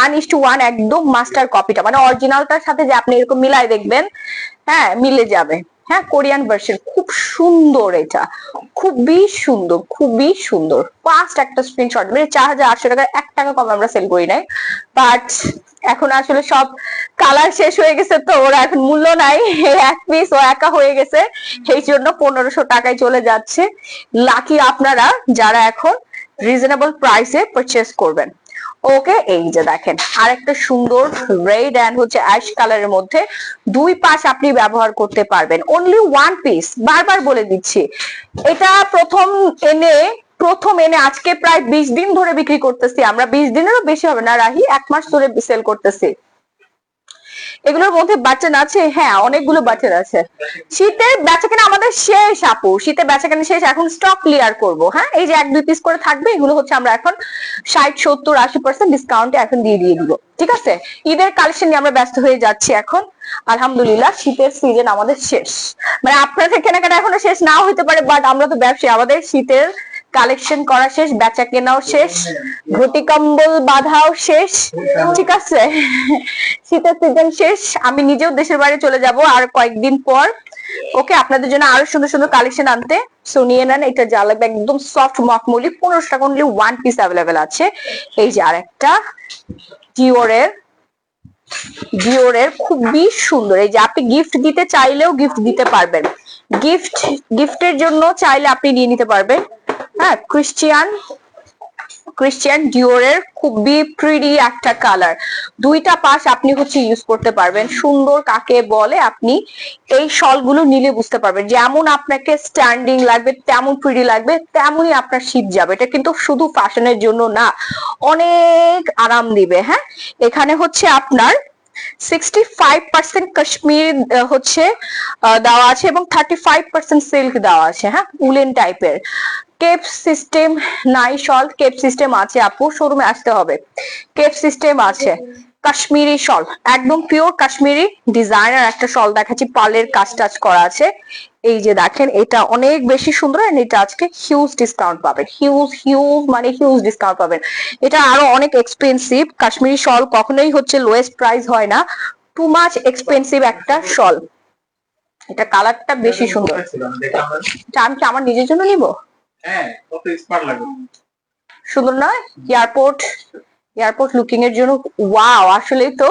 1:1 একদম মাস্টার কপিটা, মানে অরিজিনালটার সাথে যে আপনি এরকম মিলাই দেখবেন, হ্যাঁ মিলে যাবে। হ্যাঁ, কোরিয়ান ভার্সন, খুব সুন্দর, এটা খুবই সুন্দর, খুবই সুন্দর। ফার্স্ট একটা স্ক্রিনশট, মানে 4800 টাকার 1 টাকা কম আমরা সেল করি নাই, বাট এখন আসলে সব কালার শেষ হয়ে গেছে, তো ওরা এখন মূল্য নাই, এক পিস ও একা হয়ে গেছে, এই জন্য 1500 টাকায় চলে যাচ্ছে। লাকি আপনারা যারা এখন রিজনেবল প্রাইসে পারচেস করবেন। ওকে, এই যে দেখেন আরেকটা সুন্দর রেড এন্ড হচ্ছে অ্যাশ কালারের মধ্যে দুই পাশ আপনি ব্যবহার করতে পারবেন, অনলি ওয়ান পিস, বারবার বলে দিচ্ছি। এটা প্রথম এনে আজকে প্রায় 20 দিন ধরে বিক্রি করতেছি আমরা, 20 দিনেরও বেশি হবে না রাহি, 1 মাস ধরে সেল করতেছি। এগুলোর মধ্যে বাচ্চা আছে, হ্যাঁ অনেকগুলো বাচ্চা আছে। শীতের বেচাকেনা আমাদের শেষ আপু, শীতের বেচাকেনা শেষ, এখন স্টক ক্লিয়ার করব। হ্যাঁ, এই যে 1-2 পিস করে থাকবে, এগুলো হচ্ছে আমরা এখন 60-70-80% ডিসকাউন্টে এখন দিয়ে দিব। ঠিক আছে, ঈদের কালেকশন নিয়ে আমরা ব্যস্ত হয়ে যাচ্ছি এখন। আলহামদুলিল্লাহ শীতের সিজন আমাদের শেষ, মানে আপনাদের কেনাকাটা এখনো শেষ নাও হতে পারে, বাট আমরা তো ব্যবসায়ী, আমাদের শীতের কালেকশন করা শেষ, বেচা কেনাও শেষ, ঘটি কম্বল বাঁধাও শেষ। ঠিক আছে, শীতের সিজন শেষ, আমি নিজেও দেশের বাইরে চলে যাব আর কয়েকদিন পর। ওকে, আপনাদের জন্য আরো সুন্দর সুন্দর কালেকশন আনতে, সো নিয়ে নেন। এটা যা লাগবে একদম সফট মখমলি, 1500 টাকা অনলি ওয়ান পিস অ্যাভেলেবেল আছে। এই যে আরেকটা ডিওরের খুবই সুন্দর, এই যে আপনি গিফট দিতে চাইলেও গিফট দিতে পারবেন, গিফটের জন্য চাইলে আপনি নিয়ে নিতে পারবেন। হ্যাঁ, ক্রিশ্চিয়ান ডিওরের খুবই প্রিটি একটা কালার, দুইটা পাশ আপনি হচ্ছে ইউজ করতে পারবেন। সুন্দর কাকে বলে আপনি এই শলগুলো নিলে বুঝতে পারবেন, যেমন আপনাকে স্ট্যান্ডিং লাগবে, তেমন প্রিটি লাগবে, তেমনই আপনার শীত যাবে। এটা কিন্তু শুধু ফ্যাশনের জন্য না, অনেক আরাম দিবে। হ্যাঁ, এখানে হচ্ছে আপনার 65% কাশ্মীর হচ্ছে দেওয়া আছে এবং 35% সিল্ক দেওয়া আছে। হ্যাঁ, উলেন টাইপের। কেপ সিস্টেম নাই শল, কেপ সিস্টেম আছে আপু, শোরুমে আসতে হবে, কেপ সিস্টেম আছে। কাশ্মীরি শল, একদম পিওর কাশ্মীরি ডিজাইনার একটা শল দেখাচ্ছি, পালের কাজ টাজ করা আছে। এই যে দেখেন এটা অনেক বেশি সুন্দর, এটা আজকে হিউজ ডিসকাউন্ট পাবেন, হিউজ ডিসকাউন্ট পাবেন। এটা আরো অনেক এক্সপেন্সিভ, কাশ্মীরি শল কখনোই হচ্ছে লোয়েস্ট প্রাইস হয় না, টু মাচ এক্সপেন্সিভ একটা শল। এটা কালারটা বেশি সুন্দর, এটা আমি কি আমার নিজের জন্য নিব? হ্যাঁ, কত স্মার্ট লাগে, সুন্দর নয়? এয়ারপোর্ট লুকিং এর জন্য ওয়াও, আসলেই তো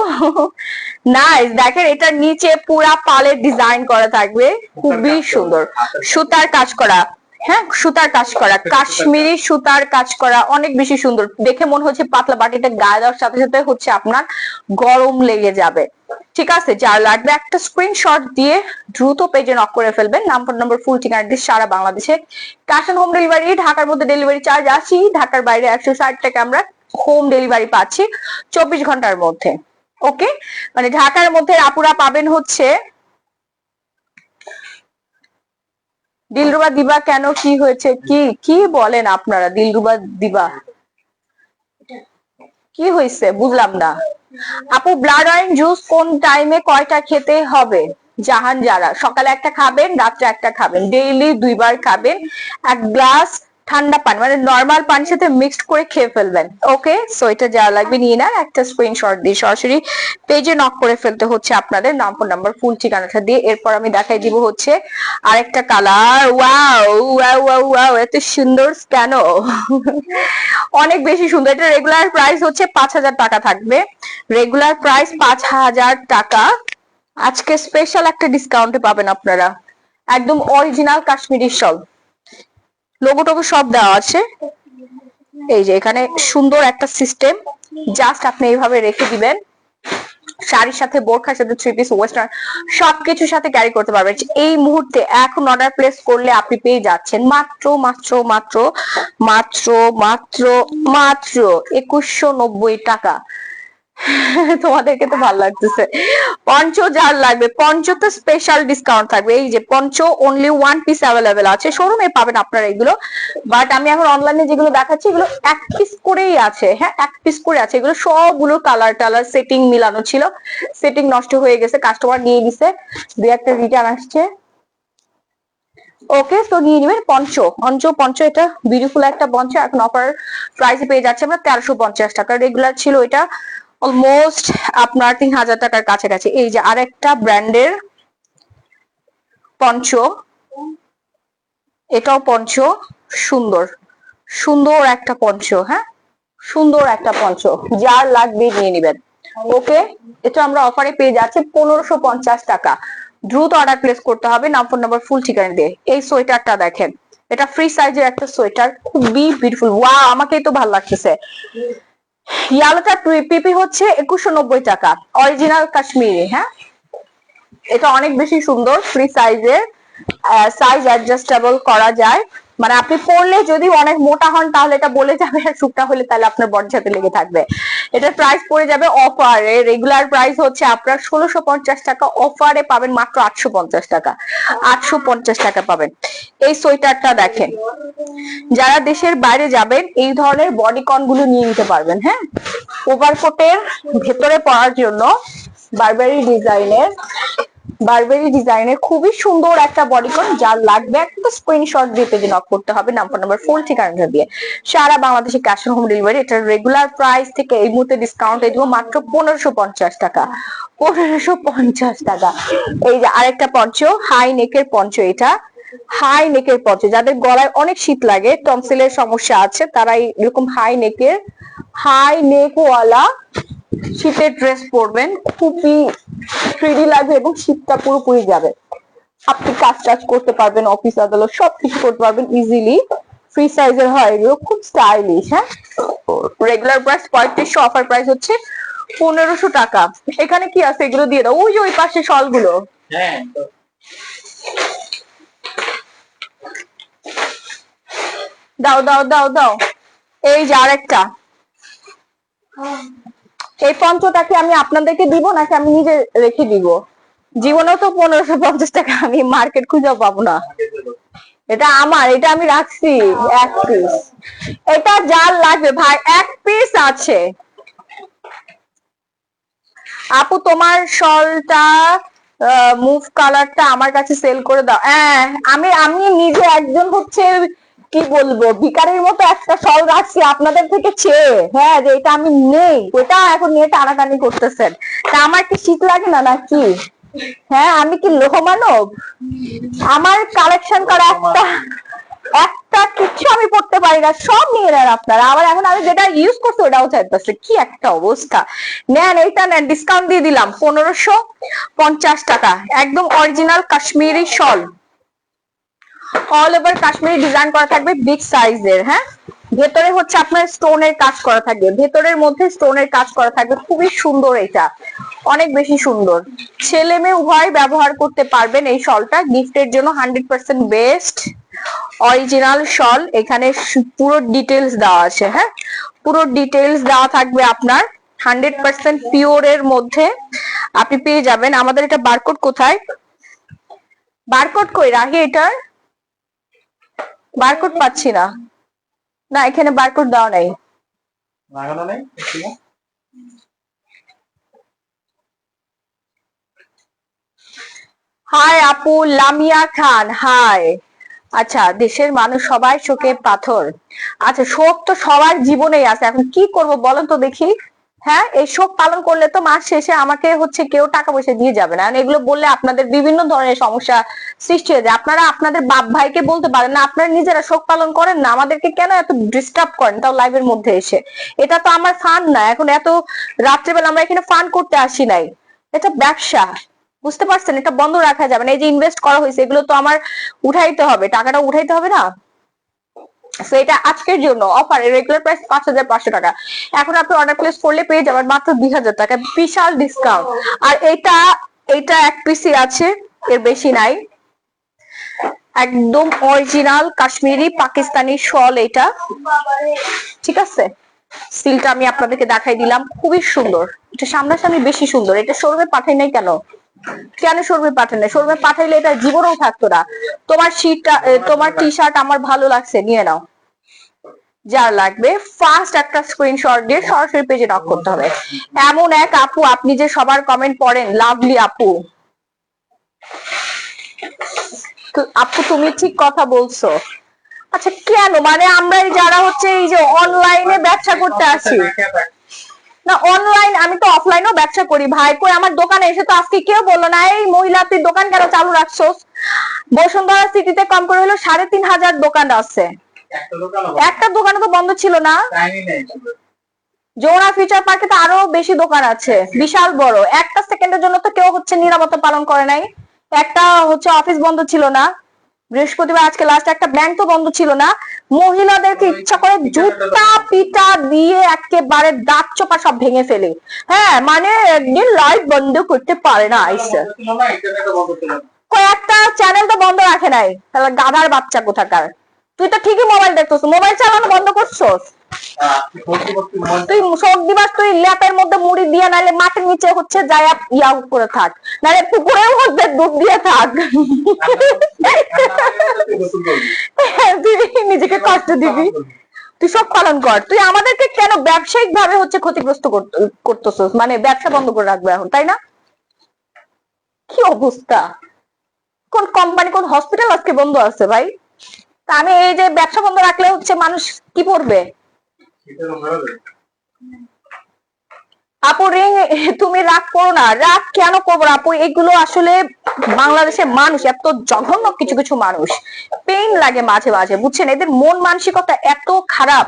নাইস। দেখেন এটার নিচে পুরা পালের ডিজাইন করা থাকবে, খুবই সুন্দর, সুতার কাজ করা। হ্যাঁ, সুতার কাজ করা, কাশ্মীরি সুতার কাজ করা, অনেক বেশি সুন্দর দেখে মনে হচ্ছে পাতলা, বাট এটা গায়ে দেওয়ার সাথে সাথে হচ্ছে আপনার গরম লেগে যাবে। ঠিক আছে, যার লাগবে একটা স্ক্রিনশট দিয়ে দ্রুত পেজে নক করে ফেলবেন, নাম্বার ফুল ঠিকানা দিয়ে সারা বাংলাদেশে ক্যাশ অন হোম ডেলিভারি। ঢাকার মধ্যে ডেলিভারি চার্জ 80, ঢাকার বাইরে 160 টাকা আমরা হোম ডেলিভারি পাচ্ছি 24 ঘন্টার মধ্যে। ওকে, মানে ঢাকার মধ্যে আপুরা পাবেন হচ্ছে দিলরুবা দিবা। কেন, কি হয়েছে, কি বলেন আপনারা? দিলরুবা দিবা কি হয়েছে বুঝলাম না আপু। ব্লাড অরেঞ্জ জুস কোন টাইমে কয়টা খেতে হবে? জাহান যারা, সকালে একটা খাবেন, রাত্রে একটা খাবেন, ডেইলি 2 বার খাবেন। 1 গ্লাস ঠান্ডা পানি, মানে নরমাল পানির সাথে মিক্সড করে খেয়ে ফেলবেন। ওকে, সো এটা যা লাগবে নিয়ে নেন, একটা স্ক্রিনশট দিয়ে সরাসরি পেজে নক করে ফেলতে হচ্ছে আপনাদের নাম্বার ফুল ঠিকানাটা দিয়ে। এরপর আমি দেখাই দিব হচ্ছে আরেকটা colour. Wow wow wow wow, এত সুন্দর কেন, অনেক বেশি সুন্দর। এটা রেগুলার প্রাইস হচ্ছে 5000 টাকা থাকবে, রেগুলার প্রাইস 5000 টাকা, আজকে স্পেশাল একটা ডিসকাউন্টে পাবেন আপনারা। একদম অরিজিনাল কাশ্মীরি শল, লোগো টোগো সব দেওয়া আছে। এই যে এখানে সুন্দর একটা সিস্টেম, জাস্ট আপনি এইভাবে রেখে দিবেন, শাড়ির সাথে, বোরখার সাথে, 3 পিস, ওয়েস্টার্ন সবকিছুর সাথে ক্যারি করতে পারবেন। এই মুহূর্তে এখন অর্ডার প্লেস করলে আপনি পেয়ে যাচ্ছেন মাত্র মাত্র মাত্র মাত্র মাত্র মাত্র 2190 টাকা। তোমাদেরকে তো ভালো লাগতেছে। পঞ্চ যার লাগবে, পঞ্চতে স্পেশাল ডিসকাউন্ট থাকবে। এই যে পঞ্চ অনলি ওয়ান পিস অ্যাভেলেবেল আছে, শোরুমে পাবেন আপনারা এগুলো, বাট আমি এখন অনলাইনে যেগুলো দেখাচ্ছি এগুলো 1 পিস করেই আছে। হ্যাঁ, 1 পিস করে আছে, এগুলো সবগুলো কালার টালার সেটিং মিলানো ছিল, সেটিং নষ্ট হয়ে গেছে, কাস্টমার নিয়ে নিছে, 2-1টা রিটার্ন আসছে। ওকে, তো নিয়ে নেবেন পঞ্চ, এটা বিউটিফুল একটা পঞ্চ, এখন অফার প্রাইসে পেয়ে যাচ্ছে আমরা 1350 টাকা, রেগুলার ছিল এটা অলমোস্ট আপনার 3000 টাকার কাছাকাছি। এই যে আরেকটা ব্র্যান্ডের পঞ্চ, এটাও পঞ্চ, সুন্দর সুন্দর একটা পঞ্চ, হ্যাঁ সুন্দর একটা পঞ্চ, যার লাগবে নিয়ে নিবেন। ওকে, এটা আমরা অফারে পেয়ে যাচ্ছি 1550 টাকা। দ্রুত অর্ডার প্লেস করতে হবে নাম, ফোন নাম্বার, ফুল ঠিকানা দিয়ে। এই সোয়েটারটা দেখেন, এটা ফ্রি সাইজের একটা সোয়েটার, খুবই বিউটিফুল। ওয়াও, আমাকেই তো ভালো লাগতেছে। ইয়ালোটা পিপি হচ্ছে 2190 টাকা, অরিজিনাল কাশ্মীরি। হ্যাঁ, এটা অনেক বেশি সুন্দর, ফ্রি সাইজের, সাইজ অ্যাডজাস্টেবল করা যায়। মানে আপনি পরলে যদি অনেক মোটা হন তাহলে এটা বলে যাবে, আর শুকনা হলে তাহলে আপনার বজ্জাতে লেগে থাকবে। এটার প্রাইস পড়ে যাবে অফারে, রেগুলার প্রাইস হচ্ছে আপনার 1650 টাকা, অফারে পাবেন মাত্র 850 টাকা। 850 টাকা পাবেন। এই সোয়েটারটা দেখেন, যারা দেশের বাইরে যাবেন এই ধরনের বডিকন গুলো নিয়ে নিতে পারবেন। হ্যাঁ, ওভারকোটের ভেতরে পরার জন্য বারবেরি ডিজাইনের খুবই সুন্দর একটা বডিকন, যার লাগবে একটা স্ক্রিনশট দিয়ে পেজে নক করতে হবে নাম, ফোন নাম্বার, ফুল ঠিকানা দিয়ে। সারা বাংলাদেশে ক্যাশ অন হোম ডেলিভারি। এটার রেগুলার প্রাইস থেকে এই মুহূর্তে ডিসকাউন্ট দিব মাত্র 1550 টাকা। 1550 টাকা। এই যে আরেকটা পঞ্চ, হাই নেকের পঞ্চ, এটা হাই নেকের পঞ্চ, যাদের গলায় অনেক শীত লাগে, টনসিলের সমস্যা আছে, তারা এরকম হাই নেক ওয়ালা শীতের ড্রেস পরবেন, খুবই থ্রিডি লাগবে এবং শীতটা পুরোপুরি যাবে। আপনি কাজ করতে পারবেন, অফিস আদালত সবকিছু করতে পারবেন ইজিলি। ফ্রি সাইজের হয় এগুলো, খুব স্টাইলিশ। হ্যাঁ, রেগুলার প্রাইস 3500, অফার প্রাইস হচ্ছে 1500 টাকা। এখানে কি আছে এগুলো দিয়ে দাও, ওই যে ওই পাশে শল গুলো। হ্যাঁ, দাও দাও দাও দাও। এই যে আরেকটা, এই পঞ্চটাকে আমি আপনাদেরকে দিব নাকি আমি নিজে রেখে দিব? জীবনেও তো 1550 টাকা আমি মার্কেট খুঁজে পাবো না। এটা আমার, এটা আমি রাখছি এক পিস। এটা যার লাগবে ভাই, এক পিস আছে। আপু তোমার শলটা মুভ কালারটা আমার কাছে সেল করে দাও। হ্যাঁ, আমি আমি নিজে একজন হচ্ছে কি বলবো, ভিকারির মতো একটা শল রাখছি আপনাদের থেকে চেয়ে। হ্যাঁ, যে এটা আমি নেই, এটা এখন নিয়ে টানাটানি করতেছেন। তা আমার কি শীত লাগে না নাকি? হ্যাঁ, আমি কি লোহ মানব? আমার কালেকশন করা একটা একটা কিছু আমি পড়তে পারি না, সব নিয়ে নেন আপনারা। আবার এখন আমি যেটা ইউজ করছি ওটাও চাইতেছে, কি একটা অবস্থা। নেন, এইটা নেন, ডিসকাউন্ট দিয়ে দিলাম 1550 টাকা। একদম অরিজিনাল কাশ্মীরি শল, অল ওভার কাশ্মীরি ডিজাইন করা থাকবে, বিগ সাইজের। হ্যাঁ, ভেতরে হচ্ছে আপনার স্টোনের কাজ করা থাকবে, ভেতরের মধ্যে স্টোনের কাজ করা থাকবে, খুবই সুন্দর। এটা অনেক বেশি সুন্দর, ছেলে মেয়ে উভয় ব্যবহার করতে পারবেন। এই শলটা গিফটের জন্য 100% বেস্ট অরিজিনাল শল। এখানে পুরো ডিটেলস দেওয়া আছে। হ্যাঁ, পুরো ডিটেলস দেওয়া থাকবে আপনার, 100% পিওরের মধ্যে আপনি পেয়ে যাবেন। আমাদের এটা বারকোড কোথায়? বারকোড কই রাখি? এটার বারকোড পাচ্ছি না। না, এখানে বারকোড দেওয়া নাই। লাগানো নেই। হাই আপু, লামিয়া খান, হাই। আচ্ছা, দেশের মানুষ সবাই শোকে পাথর। আচ্ছা, শোক তো সবার জীবনেই আছে, এখন কি করব বলেন তো দেখি। হ্যাঁ, এই শোক পালন করলে তো মাস শেষে আমাকে হচ্ছে কেউ টাকা পয়সা দিয়ে যাবে না। এগুলো বললে আপনাদের বিভিন্ন ধরনের সমস্যা সৃষ্টি হয়ে যায়। আপনারা আপনাদের বাপ ভাইকে বলতে পারেন না, আপনারা নিজেরা শোক পালন করেন না, আমাদেরকে কেন এত ডিস্টার্ব করেন, তাও লাইভের মধ্যে এসে। এটা তো আমার ফান না, এখন এত রাত্রেবেলা আমরা এখানে ফান করতে আসি নাই, এটা ব্যবসা, বুঝতে পারছেন? এটা বন্ধ রাখা যাবে না। এই যে ইনভেস্ট করা হয়েছে এগুলো তো আমার উঠাইতে হবে, টাকাটা উঠাইতে হবে না। এটা আজকের জন্য অফার, রেগুলার প্রাইস 5500 টাকা। এখন আপনি অর্ডার প্লেস করলে পেয়ে যাবেন মাত্র 2000 টাকা, বিশাল ডিসকাউন্ট। আর এটা এক পিসি আছে, এর বেশি নাই। একদম অরিজিনাল কাশ্মীরি পাকিস্তানি শল এটা, ঠিক আছে? সিলটা আমি আপনাদেরকে দেখাই দিলাম, খুবই সুন্দর। এটা সামনাসামনি বেশি সুন্দর। এটা শোরুমে পাঠাই নাই কেন? কেন শোরুমে পাঠাই নাই? শোরুমে পাঠাইলে এটা জীবনেও থাকতো না। তোমার তোমার টি শার্ট আমার ভালো লাগছে, নিয়ে নাও। যার লাগবে ফার্স্ট একটা স্ক্রিনশট দিয়ে সরাসরি পেজে নক করতে হবে। এমন এক আপু, আপনি যে সবার কমেন্ট পড়েন, লাভলি আপু। আপু তুমি ঠিক কথা বলছো। আচ্ছা, কেন মানে আমরা যারা হচ্ছে এই যে অনলাইনে ব্যবসা করতে আসি না, অনলাইন আমি তো অফলাইনেও ব্যবসা করি ভাই। কই আমার দোকানে এসে তো আজকে কেউ বললো না এই মহিলা তুই দোকান কেন চালু রাখছোস, বসুন্ধরা সিটিতে কম করে হলো ৩,৫০০ দোকান আছে। একটা দোকানও তো বন্ধ ছিল না। যমুনা ফিউচার পার্কে তো আরো বেশি দোকান আছে, বিশাল বড়। একটা সেকেন্ডের জন্য তো কেউ নিরাপত্তা পালন করে নাই। একটা অফিস বন্ধ ছিল না বৃহস্পতিবার, আজকে লাস্ট একটা ব্যাংক তো বন্ধ ছিল না। মহিলাদেরকে ইচ্ছা করে জুতা পিটা দিয়ে একেবারে দাঁত চোপা সব ভেঙে ফেলে। হ্যাঁ, মানে একদিন লাইভ বন্ধ করতে পারে না আইসা। কয়েকটা চ্যানেল তো বন্ধ রাখে নাই, তাহলে গাধার বাচ্চা কোথাকার। তুই তো ঠিকই মোবাইল দেখতেছ, মোবাইল চালানো বন্ধ করছস। তুই শোক দিবাস, তুই ল্যাপের মধ্যে মুড়ি দিয়ে, নাহলে মাটির নিচে যায় ইয়া করে থাক, নাহলে পুকুরের মধ্যে ডুব দিয়ে থাক। তুই নিজেকে কষ্ট দিবি, তুই সব পালন কর। তুই আমাদেরকে কেন ব্যবসায়িক ভাবে ক্ষতিগ্রস্ত করতেছস, মানে ব্যবসা বন্ধ করে রাখবে এখন, তাই না? কি অবস্থা! কোন কোম্পানি, কোন হসপিটাল আজকে বন্ধ আছে ভাই? তা আমি এই যে ব্যবসা বন্ধ রাখলে মানুষ কি পড়বে? আপু রিং, তুমি রাগ করো না। রাগ কেন করবো আপু? এগুলো আসলে বাংলাদেশের মানুষ, এত জঘন্য কিছু কিছু মানুষ, পেইন লাগে মাঝে মাঝে, বুঝছেন? এদের মন মানসিকতা এত খারাপ।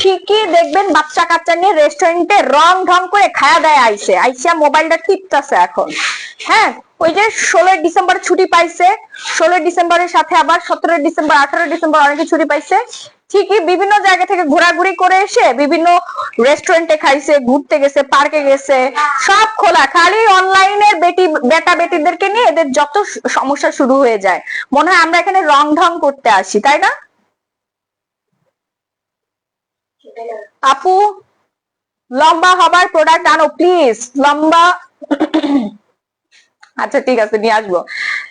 ঠিকই দেখবেন বাচ্চা কাচ্চা নিয়ে রেস্টুরেন্টে রং ঢং করে খায়া দেয়, আইসা মোবাইলটা টিপতেছে এখন। হ্যাঁ, ওই যে 16 ডিসেম্বর ছুটি পাইছে, 16 ডিসেম্বরের সাথে আবার 17 ডিসেম্বর 18 ডিসেম্বর অনেকে ছুটি পাইছে। ঠিকই বিভিন্ন জায়গা থেকে ঘোরাঘুরি করে এসে বিভিন্ন রেস্টুরেন্টে খাইছে, ঘুরতে গেছে, পার্কে গেছে, সব খোলা। খালি অনলাইনের বেটা বেটিদেরকে নিয়ে এদের যত সমস্যা শুরু হয়ে যায়। মনে হয় আমরা এখানে রং ঢং করতে আসি, তাই না? আপু লম্বা হবার প্রোডাক্ট আনো প্লিজ, লম্বা। আচ্ছা ঠিক আছে, নিয়ে আসবো।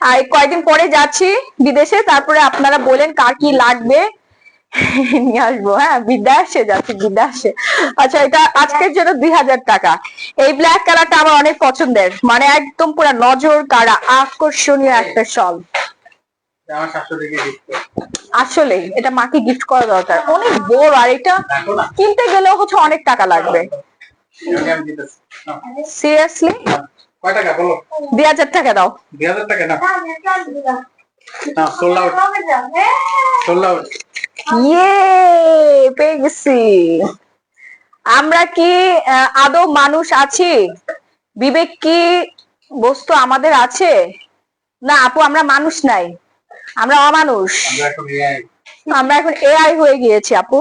আর কয়েকদিন পরে যাচ্ছি বিদেশে, তারপরে আপনারা বলেন কার কি লাগবে, নিয়ে আসবো। হ্যাঁ, বিদেশে যাচ্ছি, বিদেশে। আচ্ছা, এটা আজকের জন্য ২০০০ টাকা। এই ব্ল্যাক কালারটা আমার অনেক পছন্দের, মানে একদম পুরো নজর কাড়া আকর্ষণীয় একটা শল। আসলে এটা মাকে গিফট করা দরকার, অনেক বড়। আর এটা কিনতে গেলেও অনেক টাকা লাগবে। সিরিয়াসলি? ২০০০ টাকা দাও। ২০০০ টাকা না, ইয়ে, পেয়ে গেছি। আমরা কি আদৌ মানুষ আছি? বিবেক কি বস্তু আমাদের আছে? না আপু, আমরা মানুষ নাই, আমরা অমানুষ। আমরা এখন এআই হয়ে গিয়েছি আপু,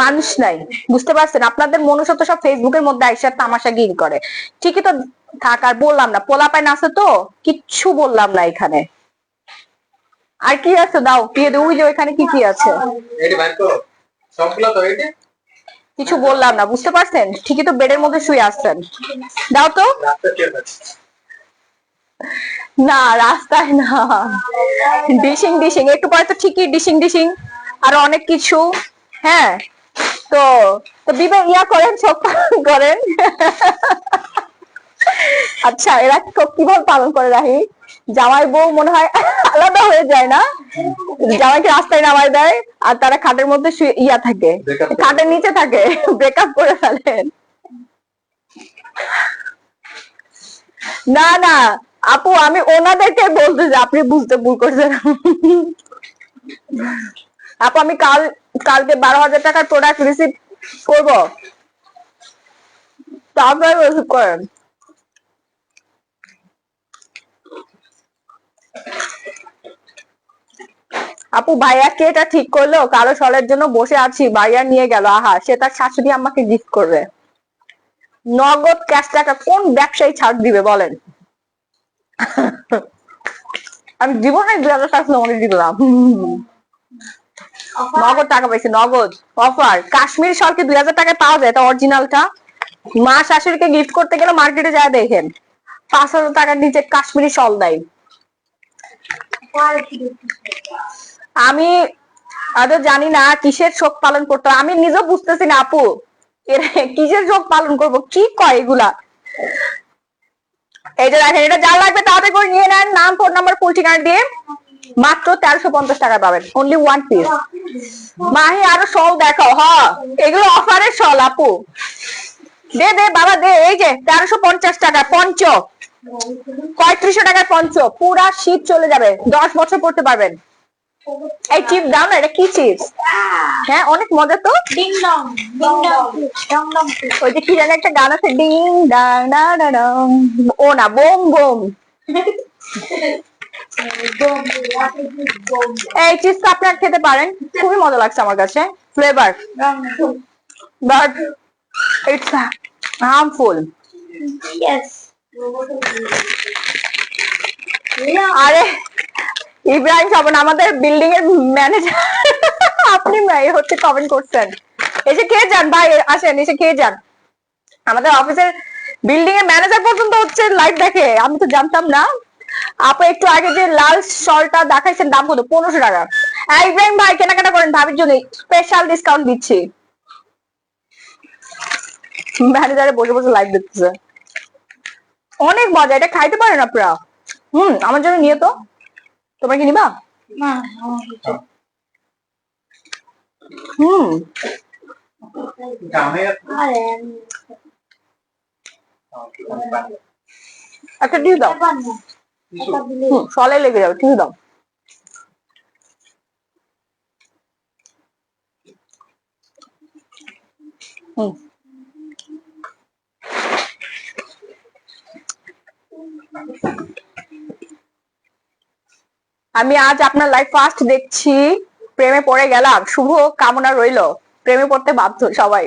মানুষ নাই। বুঝতে পারছেন? আপনাদের মনুষ্যত্ব সব ফেসবুকের মধ্যে আইসা তামাশাগিরি করে। ঠিকই তো থাক, আর বললাম না, পোলাপাইন আছে তো কিচ্ছু বললাম না এখানে। আর কি আছে দাও, দিয়ে দে। ওই যে ওইখানে কি কি আছে কিছু বললাম না, বুঝতে পারছেন? ঠিকই তো বেডের মধ্যে শুয়ে আসছেন, দাও তো। না, রাস্তায় না, ডিশিং ডিশিং একটু পরে তো ঠিকই ডিশিং ডিশিং আরো অনেক কিছু। হ্যাঁ, তো তো বিবেক ইয়া করেন, সব পালন করেন। আচ্ছা, এরা কিভাবে পালন করে রাহি? জামাই বউ মনে হয় আলাদা হয়ে যায় না? জামাইকে রাস্তায় নামাই দেয় আর তারা খাটের মধ্যে ইয়া থাকে, খাটের নিচে থাকে, ব্রেকআপ করে ফেলেন। না না আপু, আমি ওনাদেরকে বলতে যে আপনি বুঝতে ভুল করছেন। আপু আমি কালকে ১২,০০০ টাকার প্রোডাক্ট রিসিভ করবো, তারপরে রিসিভ করেন। আপু ভাইয়া কে এটা ঠিক করলো? কালো শলের জন্য বসে আছি, ভাইয়া নিয়ে গেল। আহা, সে তার শাশুড়ি আমাকে গিফট করবে। নগদ ক্যাশ টাকা কোন ব্যবসায়ী ছাড় দিবে বলেন? আমি জীবনে ২০০০ টাকা মনে দিলাম, নগদ টাকা পাইছি, নগদ অফার। কাশ্মীর শল কি ২০০০ টাকায় পাওয়া যায়? এটা অরিজিনালটা মা শাশুড়িকে গিফট করতে গেলে মার্কেটে যায় দেখেন ৫,০০০ টাকার নিচে কাশ্মীরি শল দেয়। আমি আদৌ জানি না কিসের শোক পালন করতে, আমি নিজেও বুঝতেছি না আপু, এর কিসের শোক পালন করব, কি কয় এগুলা। এই যে দেখেন, এটা যা লাগবে তাড়াতাড়ি করে নিয়ে নেন, নাম, ফোন নাম্বার, ফুল ঠিকানা দিয়ে মাত্র ১৩৫০ টাকা পাবেন, অনলি ওয়ান পিস। মাহি আরো শল দেখাও। হ, এগুলো অফারের শল আপু, দে দে বাবা দে। এই যে ১৩৫০ টাকা পঞ্চ, 3500 টাকার পঞ্চ, পুরা শীত চলে যাবে, 10 বছর পড়তে পারবেন। এই চিপ দাও না, এটা কি চিপস? হ্যাঁ অনেক মজা তো। Ding dong ding dong Dong Dong. ওই যে কি জানি একটা গান আছে, ডিং ডাং ডা ডা ডং, ও না, বোম বোম। এই চিপস আপনারা খেতে পারেন, খুবই মজা লাগছে আমার কাছে, flavour, but it's harmful. Yes. আরে ইব্রাহিম সাবন আমাদের বিল্ডিং এর ম্যানেজার, আপনি হচ্ছে কমেন্ট করছেন, এসে খেয়ে যান ভাই, আসেন এসে খেয়ে যান। আমাদের অফিসের বিল্ডিং এর ম্যানেজার পর্যন্ত হচ্ছে লাইভ দেখে, আমি তো জানতাম না। আপু একটু আগে যে লাল শলটা দেখাইছেন দাম কত? 1500 টাকা। ইব্রাহিম ভাই কেনাকাটা করেন, ভাবির জন্য স্পেশাল ডিসকাউন্ট দিচ্ছি। ম্যানেজারে বসে বসে লাইভ দেখতেছে, অনেক মজা, এটা খাইতে পারেন আপনারা। আমার জন্য নিয়ে তো, তোমরা কি নিবা? না গ্রামে আরে একটা টিস্যু দাও, সলে লেগে যাবে, টিস্যু দাও। আমি আজ আপনার লাইভ ফার্স্ট দেখছি, প্রেমে পড়ে গেলাম, শুভ কামনা রইলো, প্রেমে পড়তে বাধ্য সবাই।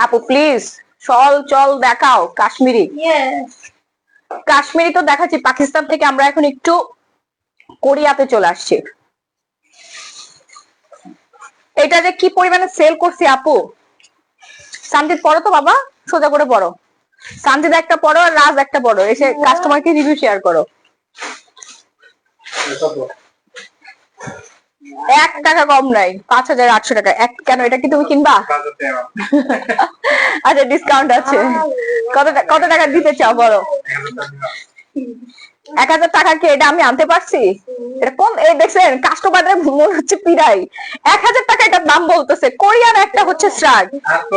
আপু প্লিজ চল দেখাও কাশ্মীরি। Yes. কাশ্মীরি তো দেখাচ্ছি, পাকিস্তান থেকে আমরা এখন একটু কোরিয়াতে চলে আসছি। এটা যে কি পরিমাণে সেল করছি আপু, শান্তিত পড়ো তো বাবা, সোজা করে পড়ো, শান্তিতে একটা পড়ো আর রাজ একটা পড়ো, এসে কাস্টমারকে রিভিউ শেয়ার করো। 1 টাকা কম নাই, 5800 টাকা। কেন, এটা কি তুমি কিনবা? আচ্ছা ডিসকাউন্ট আছে, কত টাকা দিতে চাও বলো? 1000 টাকা কি এটা আমি আনতে পারছি? এটা কম, এই দেখছেন কাস্টমারদের মনে হচ্ছে পিরাই, 1000 টাকা এটার দাম বলতেছে, কোরিয়ান একটা হচ্ছে শার্ট,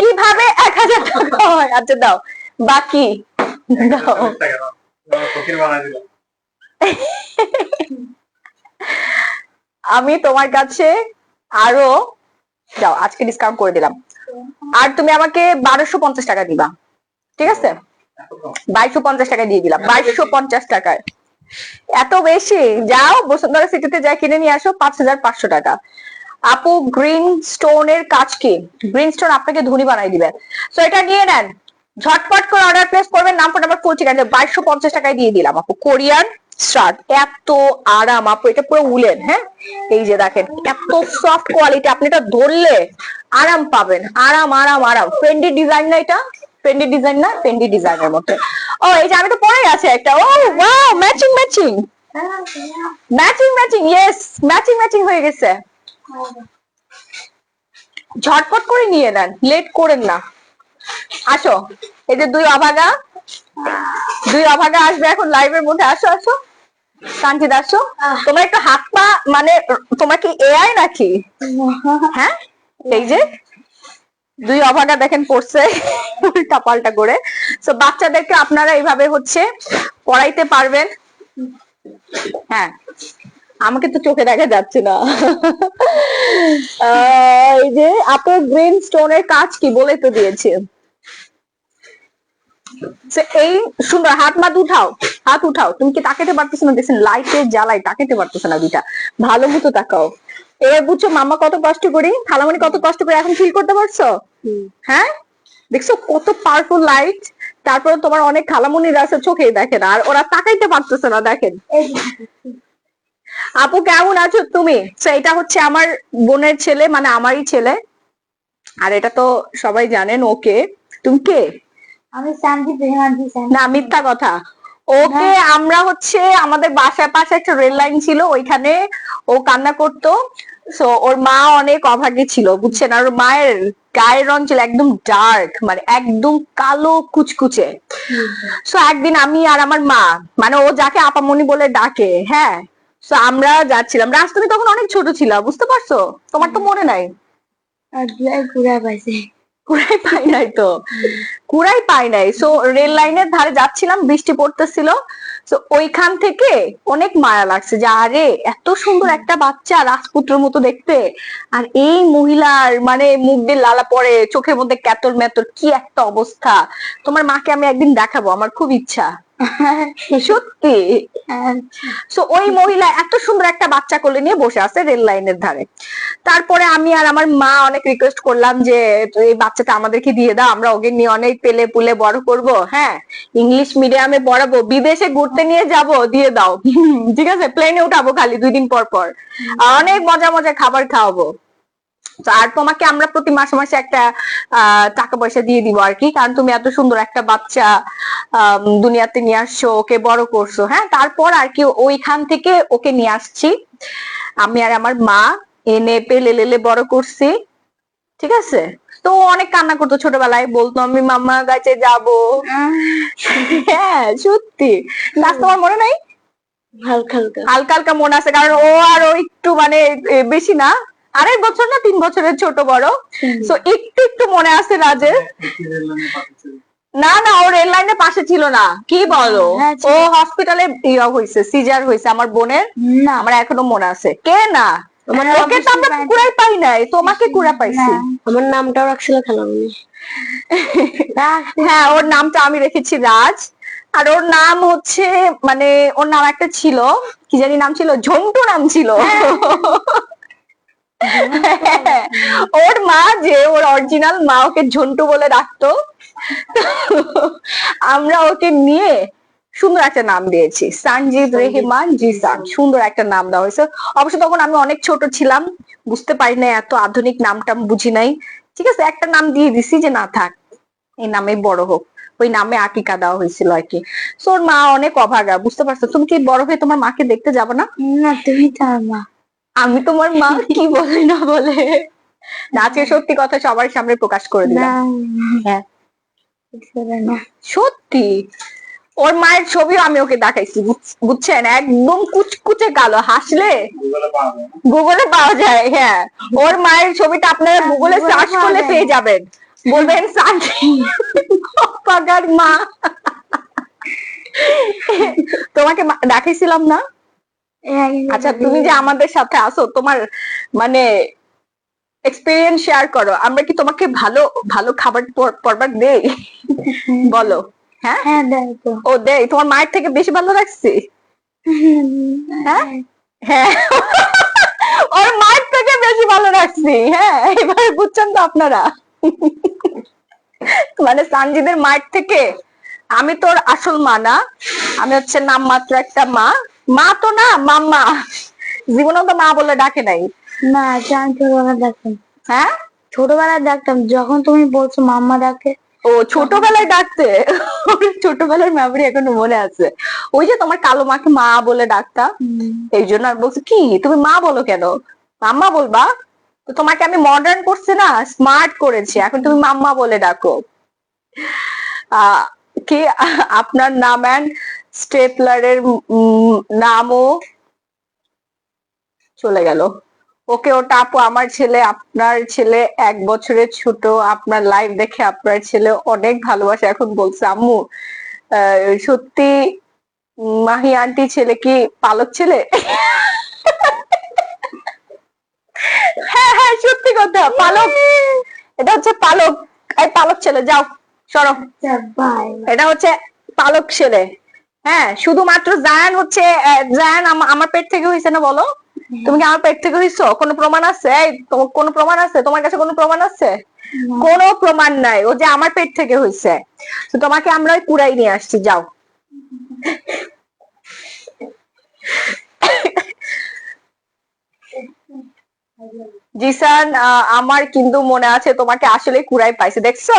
কিভাবে 1000 টাকা হয়? আচ্ছা দাও বাকি দাও। আমি তোমার কাছে আরো, যাও আজকে ডিসকাউন্ট করে দিলাম, আর তুমি আমাকে 1250 টাকা দিবা, ঠিক আছে? 2250 টাকা দিয়ে দিলাম, 2250 টাকায়। এত বেশি? যাও বসুন্ধরা সিটিতে যাই কিনে নিয়ে আসো, 5500 টাকা। আপু গ্রিন স্টোনের কাজ কি? গ্রিন স্টোন আপনাকে ধনী বানাই দিবে, তো এটা নিয়ে নেন, ঝটপট করে অর্ডার প্লেস করবেন, নাম ফোন নাম্বার ফুল ঠিকানা, 2250 টাকায় দিয়ে দিলাম আপু। কোরিয়ান শার্ট, এত আরাম আপু, এটা পুরো উলেন। হ্যাঁ এই যে দেখেন এত সফট কোয়ালিটি, আপনি এটা ধরলে আরাম পাবেন, আরাম আরাম আরাম। ফ্রেন্ডি ডিজাইন না এটা? ফ্রেন্ডি ডিজাইন না? ফ্রেন্ডি ডিজাইনের মধ্যে। ও এই যে আমি তো পরে আছে একটা, oh wow, matching matching matching matching, yes matching matching হয়ে গেছে। ঝটপট করে নিয়ে নেন, লেট করেন না। আসো, এই যে দুই অভাগা আসবে এখন লাইভের মধ্যে, আসো আসো কাঞ্চিত আসো। তোমার একটু হাত পা, মানে তোমার কি এআই নাকি? হ্যাঁ এই যে দুই অভাগা দেখেন পড়ছে উল্টা পাল্টা করে, তো বাচ্চাদেরকে আপনারা এইভাবে হচ্ছে পড়াইতে পারবেন। হ্যাঁ আমাকে তো চোখে দেখা যাচ্ছে না। এই যে আপু গ্রিন স্টোনের কাজ কি বলে তো দিয়েছে। এই সুন্দর, হাত উঠাও, হাত উঠাও, তুমি কি তাকাতে পারতেছো না? দেখছেন লাইটের জ্বালায় তাকাতে পারতেছো না দুইটা, ভালো মতো তাকাও। এবার বুঝছো মামা কত কষ্ট করি, খালামণি কত কষ্ট করে, এখন ফিল করতে পারছো? হ্যাঁ দেখছো কত পাওয়ারফুল লাইট, তারপরে তোমার অনেক খালামণির আছে চোখে দেখে না, আর ওরা তাকাইতে পারতেছে না, দেখেন। আপু কেমন আছো তুমি? এটা হচ্ছে আমার বোনের ছেলে, মানে আমারই ছেলে, আর এটা তো সবাই জানেন। ওকে তুমি কে? আমি শান্তি প্রেমান্তি না মিথ্যা কথা, ওকে আমরা হচ্ছে আমাদের বাসার পাশে একটা রেল লাইন ছিল, ওইখানে ও কান্না করতো, সো ওর মা অনেক অভাগী ছিল বুঝছেন, আর ওর মায়ের গায়ের রং ছিল একদম ডার্ক, মানে একদম কালো কুচকুচে। সো একদিন আমি আর আমার মা, মানে ও যাকে আপামনি বলে ডাকে, হ্যাঁ, সো আমরা যাচ্ছিলাম, রাজ তুমি তখন অনেক ছোট ছিল, বুঝতে পারছো? তোমার তো মনে নাই। আর ঘুরে পাইছে। কুড়াই পাই নাই তো, কুড়াই পাই নাই। সো রেল লাইনের ধারে যাচ্ছিলাম, বৃষ্টি পড়তেছিল। তো ওইখান থেকে অনেক মায়া লাগছে যে আরে এত সুন্দর একটা বাচ্চা, রাজপুত্রের মতো দেখতে, আর এই মহিলার মানে মুখ দিয়ে লালা পড়ে, চোখের মধ্যে ক্যাতর মেতর, কি একটা অবস্থা। তোমার মাকে আমি একদিন দেখাবো, আমার খুব ইচ্ছা। সত্যি। সো ওই মহিলা এত সুন্দর একটা বাচ্চা কোলে নিয়ে বসে আছে রেল লাইনের ধারে। তারপরে আমি আর আমার মা অনেক রিকোয়েস্ট করলাম যে এই বাচ্চাটা আমাদেরকে দিয়ে দাও, আমরা ওকে নিয়ে অনেক পেলে পুলে বড় করব, হ্যাঁ ইংলিশ মিডিয়ামে পড়াবো, বিদেশে ঘুরতে নিয়ে যাব, দিয়ে দাও। ঠিক আছে, প্লেনে উঠাবো খালি 2 দিন পর পর, আর অনেক মজা মজা খাবার খাওয়াবো। আর তোমাকে আমরা প্রতি মাসে মাসে একটা টাকা পয়সা দিয়ে দিব আর কি, কারণ তুমি এত সুন্দর একটা বাচ্চা দুনিয়াতে নিয়ে আসছো, ওকে বড় করছো। হ্যাঁ, তারপর আর কি ওইখান থেকে ওকে নিয়ে আসছি আমি আর আমার মা, এনে পেলে লেলে বড় করছি। ঠিক আছে, তো ও অনেক কান্না করতো ছোটবেলায়, বলতো আমি মাম্মার কাছে যাব। হ্যাঁ সত্যি, নাচ তোমার মনে নাই? হালকা হালকা। হালকা হালকা মনে আছে, কারণ ও আর ও একটু মানে বেশি না, 2.5 বছর না 3 বছরের ছোট বড়। তো একটু একটু মনে আছে রাজের। না না, ও রেল লাইনের পাশে ছিল না, কি বলো, হ্যাঁ, ছিল। ও হসপিটালে হয়েছে, সিজার হয়েছে, আমার বোনের। না আমার এখনো মনে আছে। কে না, আমার ওকে তো আমরা কুড়াই পাই নাই, তোমাকে কুড়া পাইছি। আমার নামটাও রাখছিল খেলামণি। হ্যাঁ, ওর নামটা আমি রেখেছি রাজ। আর ওর নাম হচ্ছে মানে ওর নাম একটা ছিল, কি জানি নাম ছিল, ঝন্টু নাম ছিল। ওর মা, যে ওর অরিজিনাল মা, ওকে ঝন্টু বলে ডাকতো। আমরা ওকে নিয়ে সুন্দর একটা নাম দিয়েছি, সানজিদ রেহমান জিসান, সুন্দর একটা নাম দেওয়া হয়েছে। অবশ্য তখন আমি অনেক ছোট ছিলাম, বুঝতে পারি না, এত আধুনিক নামটা বুঝি নাই। ঠিক আছে, একটা নাম দিয়ে দিছি যে না থাক, এই নামে বড় হোক। ওই নামে আকিকা দেওয়া হয়েছিল আর কি। So, ওর মা অনেক অভাগা, বুঝতে পারছো? তুমি কি বড় হয়ে তোমার মাকে দেখতে যাবে না? না, তুমি তো আমার মা। আমি তোমার মা, কি বলে না বলে। না, আজকে সত্যি কথা সবার সামনে প্রকাশ করে না, দিলাম। হ্যাঁ না। সত্যি, ওর মায়ের ছবিও আমি ওকে দেখাইছি, বুঝছেন, একদম কুচকুচে কালো, হাসলে গুগলে পাওয়া যায়। হ্যাঁ, ওর মায়ের ছবিটা আপনারা গুগলে Google-এ সার্চ পাওয়া করলে যায়। পেয়ে যাবেন, বলবেন পাগার মা। তোমাকে দেখাইছিলাম না? আচ্ছা, তুমি যে আমাদের সাথে আসো, তোমার মানে এক্সপেরিয়েন্স শেয়ার করো, আমরা কি তোমাকে ভালো ভালো খাবার পরবার দেই? বলো। হ্যাঁ হ্যাঁ, দেয় তো। ও দেই, তোমার মায়ের থেকে বেশি ভালো লাগছে? হ্যাঁ হ্যাঁ, ওর মায়ের থেকে বেশি ভালো লাগছে। হ্যাঁ, এবার বুঝছেন তো আপনারা, মানে সানজিদের মায়ের থেকে আমি তোর আসল মা না, আমি হচ্ছে নামমাত্র একটা মা। মা তো না, মাম্মা। জীবনেও তো মা বলে ডাকে নাই। না, আচ্ছা, আমি ছোটবেলায় ডাকতাম। হ্যাঁ, ছোটবেলায় ডাকতাম, যখন তুমি বলছো মাম্মা ডাকে। ও ছোটবেলায় ডাকতে, ওর ছোটবেলার মেমরি এখনো মনে আছে। ওই যে তোমার কালো মাকে মা বলে ডাকতা, এই জন্য আর বলছি কি তুমি মা বলো কেন, মাম্মা বলবা। তো তোমাকে আমি মডার্ন করছি না, স্মার্ট করেছি, এখন তুমি মাম্মা বলে ডাকো। কি আপনার নাম এন্ড স্টেপলারের নামও চলে গেল। ওকে, ওটা আপু আমার ছেলে, আপনার ছেলে 1 বছরের ছোট, আপনার লাইভ দেখে আপনার ছেলে অনেক ভালোবাসে, এখন বলছে আম্মু সত্যি মাহি আন্টি ছেলে কি পালক ছেলে? হ্যাঁ হ্যাঁ সত্যি কথা, পালক, এটা হচ্ছে পালক। এই পালক ছেলে, যাও সরো, বাই। এটা হচ্ছে পালক ছেলে। হ্যাঁ, শুধুমাত্র জায়ান হচ্ছে জায়ান আমার পেট থেকে হয়েছে না, বলো তুমি কি আমার পেট থেকে হইছো? কোনো প্রমাণ আছে? এই কোনো প্রমাণ আছে তোমার কাছে? কোনো প্রমাণ আছে? কোনো প্রমাণ নাই, ও যে আমার পেট থেকে হইছে। তো তোমাকে আমরা ওই কুড়াই নিয়ে আসছি, যাও। জিসান, আমার কিন্তু মনে আছে তোমাকে আসলে কুড়াই পাইছে, দেখছো?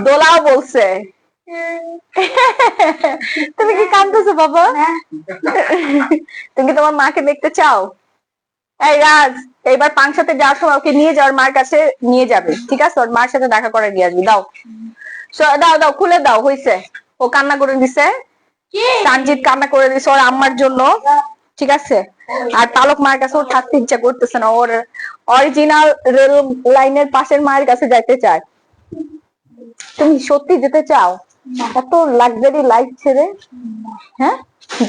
দোলাও বলছে। তুমি কি কাঁদতেছো বাবা? তুমি কি তোমার মাকে দেখতে চাও? এই রাজ, এইবার পাংশাতে যাওয়ার সময় ওকে নিয়ে যাওয়ার মার কাছে নিয়ে যাবে, ঠিক আছে? ওর মার সাথে দেখা করে নিয়ে আসবি, দাও দাও দাও, খুলে দাও, হইছে। ও কান্না করে দিছে, সানজিদ কান্না করে দিছে ওর আম্মার জন্য, ঠিক আছে? আর পালক মার কাছে ওর থাকতে ইচ্ছা করতেছে না, ওর অরিজিনাল রেল লাইনের পাশের মায়ের কাছে যাইতে চায়। তুমি সত্যি যেতে চাও এত লাক্সারি লাইফ ছেড়ে? হ্যাঁ,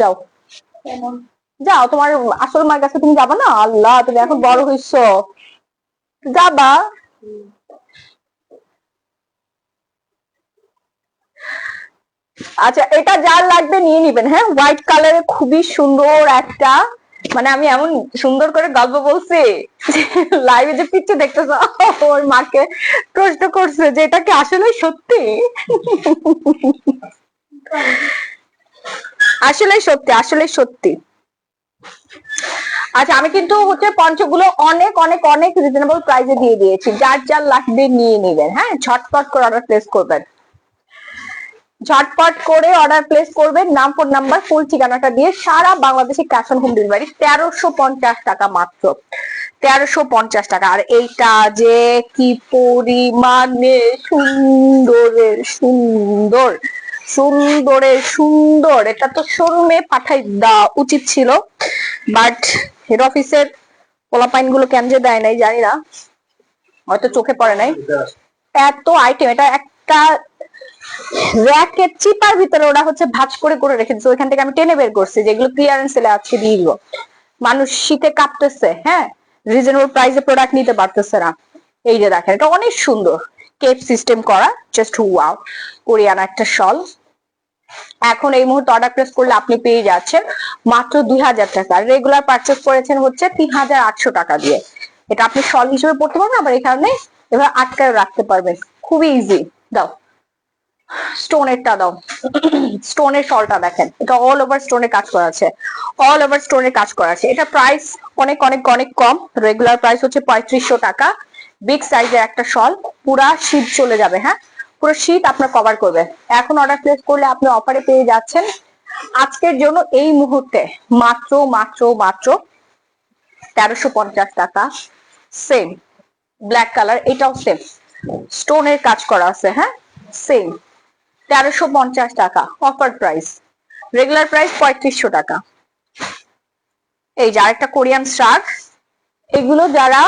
যাও যাও, তোমার আসল মায়ের কাছে তুমি যাবা না? আল্লাহ, তুমি এখন বড় হইছো, যাবা। আচ্ছা, এটা যার লাগবে নিয়ে নিবেন। হ্যাঁ, হোয়াইট কালারের খুবই সুন্দর একটা, মানে আমি এমন সুন্দর করে গল্প বলছি, লাইভে যে পিকচার দেখতেছ, ওর মাকে প্রশ্ন করছে যে এটা কি আসলে সত্যি? আসলে সত্যি, আসলে সত্যি। আচ্ছা, আমি কিন্তু হচ্ছে পঞ্চগুলো অনেক অনেক অনেক রিজনেবল প্রাইসে দিয়ে দিয়েছি, যার যার লাগবে নিয়ে নিবেন। হ্যাঁ, ঝটপট করে অর্ডার প্লেস করবেন, ঝটপট করে অর্ডার প্লেস করবেন, নাম, ফোন নাম্বার, ফুল ঠিকানাটা দিয়ে সারা বাংলাদেশে ক্যাশ অন হোম ডেলিভারি। 1350 টাকা মাত্র, 1350 টাকা। আর এইটা যে কি পরিমাণে সুন্দরের সুন্দর, সুন্দরের সুন্দর, এটা তো শোরুমে পাঠাই দেওয়া উচিত ছিল, বাট হেড অফিসের পোলাপাইন গুলো কেন যে দেয় নাই জানি না, হয়তো চোখে পড়ে নাই। এত আইটেম, এটা একটা র্যাকের চিপার ভিতরে ওরা হচ্ছে ভাঁজ করে করে রেখে দিচ্ছে, ওইখান থেকে আমি টেনে বের করছি, যেগুলো ক্লিয়ারেন্স সেলে আজকে দিয়ে দিব। মানুষ শীতে কাঁপতেছে, হ্যাঁ, রিজনেবল প্রাইসে প্রোডাক্ট নিতে পারতেছে না। এই যে দেখেন, এটা অনেক সুন্দর, কেপ সিস্টেম করা, জাস্ট ওয়াও। কোরিয়ান একটা শল, এখন এই মুহূর্তে অর্ডার প্লেস করলে আপনি পেয়ে যাচ্ছেন মাত্র 2000 টাকা। রেগুলার পারচেস করেছেন হচ্ছে 3800 টাকা দিয়ে। এটা আপনি শল হিসেবে পড়তে পারবেন, আবার এখানে এবার আটকায় রাখতে পারবেন, খুবই ইজি। দাও স্টোনেরটা দাও, স্টোনের শলটা দেখেন, এটা অল ওভার স্টোনের কাজ করা আছে, অল ওভার স্টোনের কাজ করা আছে। এটা প্রাইস অনেক অনেক অনেক কম, রেগুলার প্রাইস হচ্ছে 3500 টাকা। বিগ সাইজের একটা শল, পুরা শীত চলে যাবে। হ্যাঁ, পুরো শীত আপনার কভার করবে। এখন অর্ডার প্লেস করলে আপনি অফারে পেয়ে যাচ্ছেন আজকের জন্য এই মুহূর্তে মাত্র মাত্র মাত্র 1350 টাকা। সেম ব্ল্যাক কালার, এটাও সেম স্টোনের কাজ করা আছে। হ্যাঁ, সেম 1350 টাকা অফার প্রাইস, রেগুলার প্রাইস 3500 টাকা। এই যে আরেকটা কোরিয়ান শার্ট, এগুলো যারা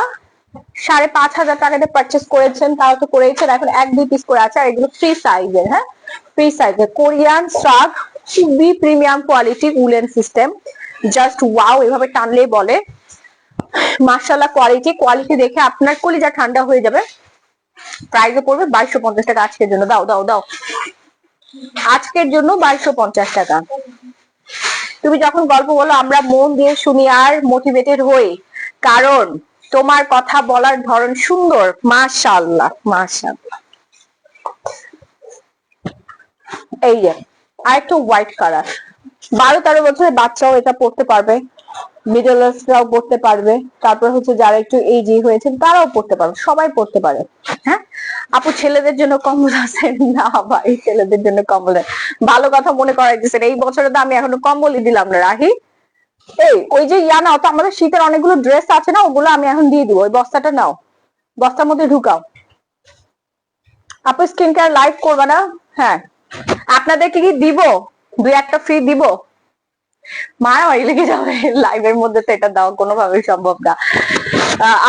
5500 টাকাতে পারচেস করেছেন তারা তো করেছেন, এখন 1-2 পিস করে আছে, আর এগুলো ফ্রি সাইজের। হ্যাঁ, ফ্রি সাইজের কোরিয়ান শার্ট, খুবই premium quality, woollen system, just wow, এভাবে টানলেই বলে মাশাআল্লাহ। কোয়ালিটি কোয়ালিটি দেখে আপনার কলিজা ঠান্ডা হয়ে যাবে। প্রাইসে পড়বে 2250 টাকা আজকের জন্য। দাও দাও দাও, আজকের জন্য 2250 টাকা। তুমি যখন গল্প বলো আমরা মন দিয়ে শুনি আর মোটিভেটেড হই, কারণ তোমার কথা বলার ধরন সুন্দর। মাশাআল্লাহ মাশাআল্লাহ। এই যে আরেকটা হোয়াইট কালার, 12-13 বছরের বাচ্চাও এটা পড়তে পারবে, মিডল এজরাও পড়তে পারবে, তারপর হচ্ছে যারা একটু এজি হয়েছে তারাও পড়তে পারবে, সবাই পড়তে পারে। হ্যাঁ আপু, ছেলেদের জন্য কম্বল আছে? না ভাই, ছেলেদের জন্য কম্বল নেই। ভালো কথা মনে করাই দিচ্ছেন, এই বছরে তো আমি এখনো কম্বলই দিলাম না রাহি। এই ওই যে ইয়া নাও তো, আমাদের শীতের অনেকগুলো ড্রেস আছে না, ওগুলো আমি এখন দিয়ে দিব, ওই বস্তাটা নাও, বস্তার মধ্যে ঢুকাও। আপু স্কিন কেয়ার লাইভ করবা না? হ্যাঁ, আপনাদেরকে কি দিব, 2-1টা ফ্রি দিব। মারামারি লেগে যাবে লাইভের মধ্যে, তো এটা দেওয়া কোনোভাবেই সম্ভব না।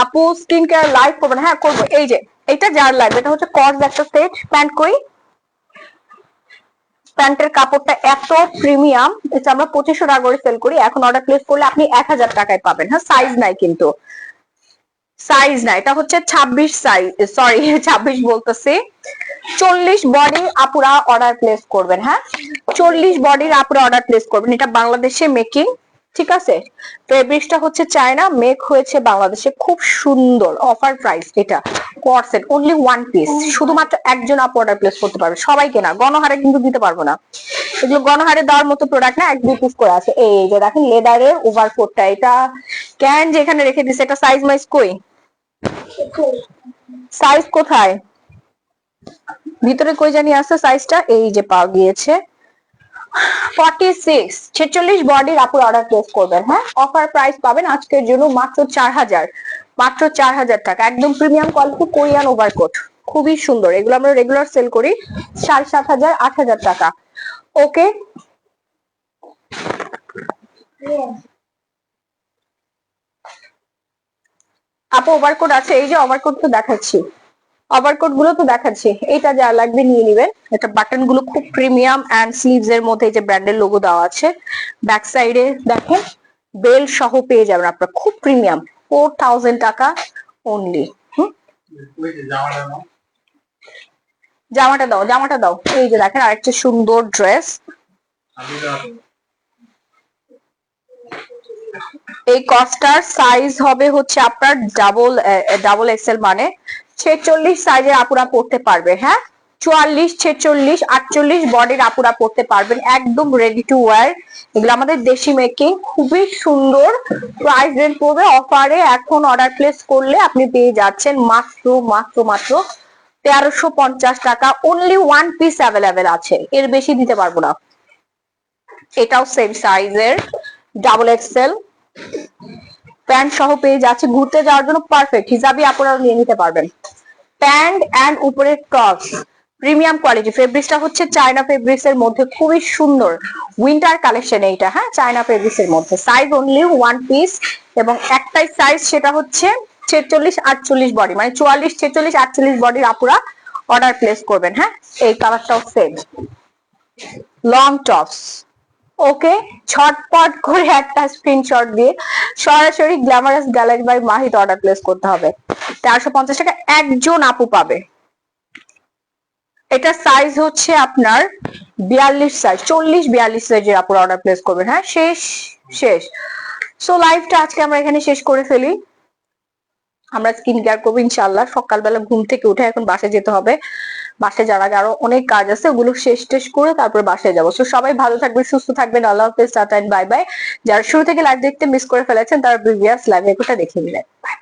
আপু স্কিন কেয়ার লাইভ করবেন? হ্যাঁ করবো। এই যে এটা যার লাগবে, এটা হচ্ছে কর্স একটা সেট প্যান্ট। কই প্যান্টের কাপড়টা এত প্রিমিয়াম, এটা আমরা 2500 টাকা করে সেল করি, এখন অর্ডার প্লেস করলে আপনি 1000 টাকায় পাবেন। হ্যাঁ, সাইজ নাই কিন্তু, সাইজ না, এটা হচ্ছে 26 সাইজ, সরি 26 বলতেছি, 40 বডির আপুরা অর্ডার প্লেস করবেন। হ্যাঁ, 40 বডির আপুরা অর্ডার প্লেস করবেন। এটা বাংলাদেশে মেকিং, ঠিক আছে? ফেব্রিক্সটা হচ্ছে চায়না, মেক হয়েছে বাংলাদেশে, খুব সুন্দর। অফার প্রাইস, এটা কর্সেট অনলি 1 পিস, শুধুমাত্র একজন আপু অর্ডার প্লেস করতে পারবে, সবাইকে না, গণহারে কিন্তু দিতে পারবো না, এগুলো গণহারে দেওয়ার মতো প্রোডাক্ট না, 1-2 পিস করে আছে। এই যে দেখেন লেদারের ওভারকোটটা, এটা ক্যান যেখানে রেখে দিছে, এটা সাইজ মাইজ কই, সাইজ কোথায়, ভিতরে কই জানি আছে সাইজটা, এই যে পাওয়া গিয়েছে 46 বডির আপুর অর্ডার প্লেস করবেন। হ্যাঁ, অফার প্রাইস পাবেন আজকের জন্য মাত্র 4000, মাত্র 4000 টাকা। একদম প্রিমিয়াম কোয়ালিটি কোরিয়ান ওভারকোট, খুবই সুন্দর, এগুলো আমরা রেগুলার সেল করি 7500, 8000 টাকা। ওকে, আপু ওভারকোট আছে, এই যে ওভারকোট তো দেখাচ্ছি, ওভারকোট গুলো তো দেখাচ্ছি, এটা যা লাগবে নিয়ে নিবেন। এটা বাটন গুলো খুব প্রিমিয়াম এন্ড স্লিভস এর মধ্যে এই যে ব্র্যান্ডের লোগো দেওয়া আছে। ব্যাক সাইডে দেখেন বেল সহ পেয়ে যাবেন আপনারা, খুব প্রিমিয়াম, 4000 টাকা অনলি। ওই যে জামাটা নাও। জামাটা দাও, জামাটা দাও। এই যে দেখেন আরেকটা সুন্দর ড্রেস। আমি দাও। এই কস্টার সাইজ হবে হচ্ছে আপনার ডাবল এক্সেল, মানে 46 সাইজের আপুরা পড়তে পারবে। হ্যাঁ, 44, 46, 48 বডির আপুরা পড়তে পারবেন, একদম রেডি টু ওয়্যার। এগুলো আমাদের দেশি মেকিং, খুবই সুন্দর। প্রাইস রেঞ্জ পড়বে অফারে, এখন অর্ডার প্লেস করলে আপনি পেয়ে যাচ্ছেন মাত্র মাত্র মাত্র 1350 টাকা। অনলি ওয়ান পিস অ্যাভেলেবেল আছে, এর বেশি দিতে পারবো না। এটাও সেম সাইজের ডাবল এক্সেল, প্যান্ট সহ পেয়ে যাচ্ছে, ঘুরতে যাওয়ার জন্য পারফেক্ট। হিজাবি আপনারা নিয়ে নিতে পারবেন। প্যান্ট এন্ড উপরে টপস, প্রিমিয়াম কোয়ালিটি। ফেব্রিক্সটা হচ্ছে চায়না ফেব্রিক্স এর মধ্যে, খুবই সুন্দর উইন্টার কালেকশন এইটা। হ্যাঁ, চায়না ফেব্রিক্স এর মধ্যে, সাইজ অনলি ওয়ান পিস এবং একটাই সাইজ, সেটা হচ্ছে 46, 48 বডি, মানে 44, 46, 48 বডির আপুরা অর্ডার প্লেস করবেন। হ্যাঁ, এই কালারটাও সেম লং টপস। ওকে, ছটপট করে একটা স্ক্রিনশট দিয়ে সরাসরি glamorous gallery by Mahit order place করতে হবে। 1350 টাকা একজন আপু পাবে। এটা সাইজ হচ্ছে আপনার 42 সাইজ, 40, 42 সাইজের আপুর অর্ডার প্লেস করবেন। হ্যাঁ, শেষ শেষ। সো লাইভটা আজকে আমরা এখানে শেষ করে ফেলি। আমরা স্কিন কেয়ার করবো ইনশাল্লাহ। সকালবেলা ঘুম থেকে উঠে এখন বাসায় যেতে হবে, বাসায় যাওয়ার আগে আরো অনেক কাজ আছে, ওগুলো শেষ টেস করে তারপর বাসায় যাবো। তো সবাই ভালো থাকবেন, সুস্থ থাকবেন। আল্লাহ হাফেজ, টাটা এন্ড বাই বাই। যারা শুরু থেকে লাইভ দেখতে মিস করে ফেলেছেন তারা প্রিভিয়াস লাইভ রেকর্ডটা দেখে নিলেন। বাই।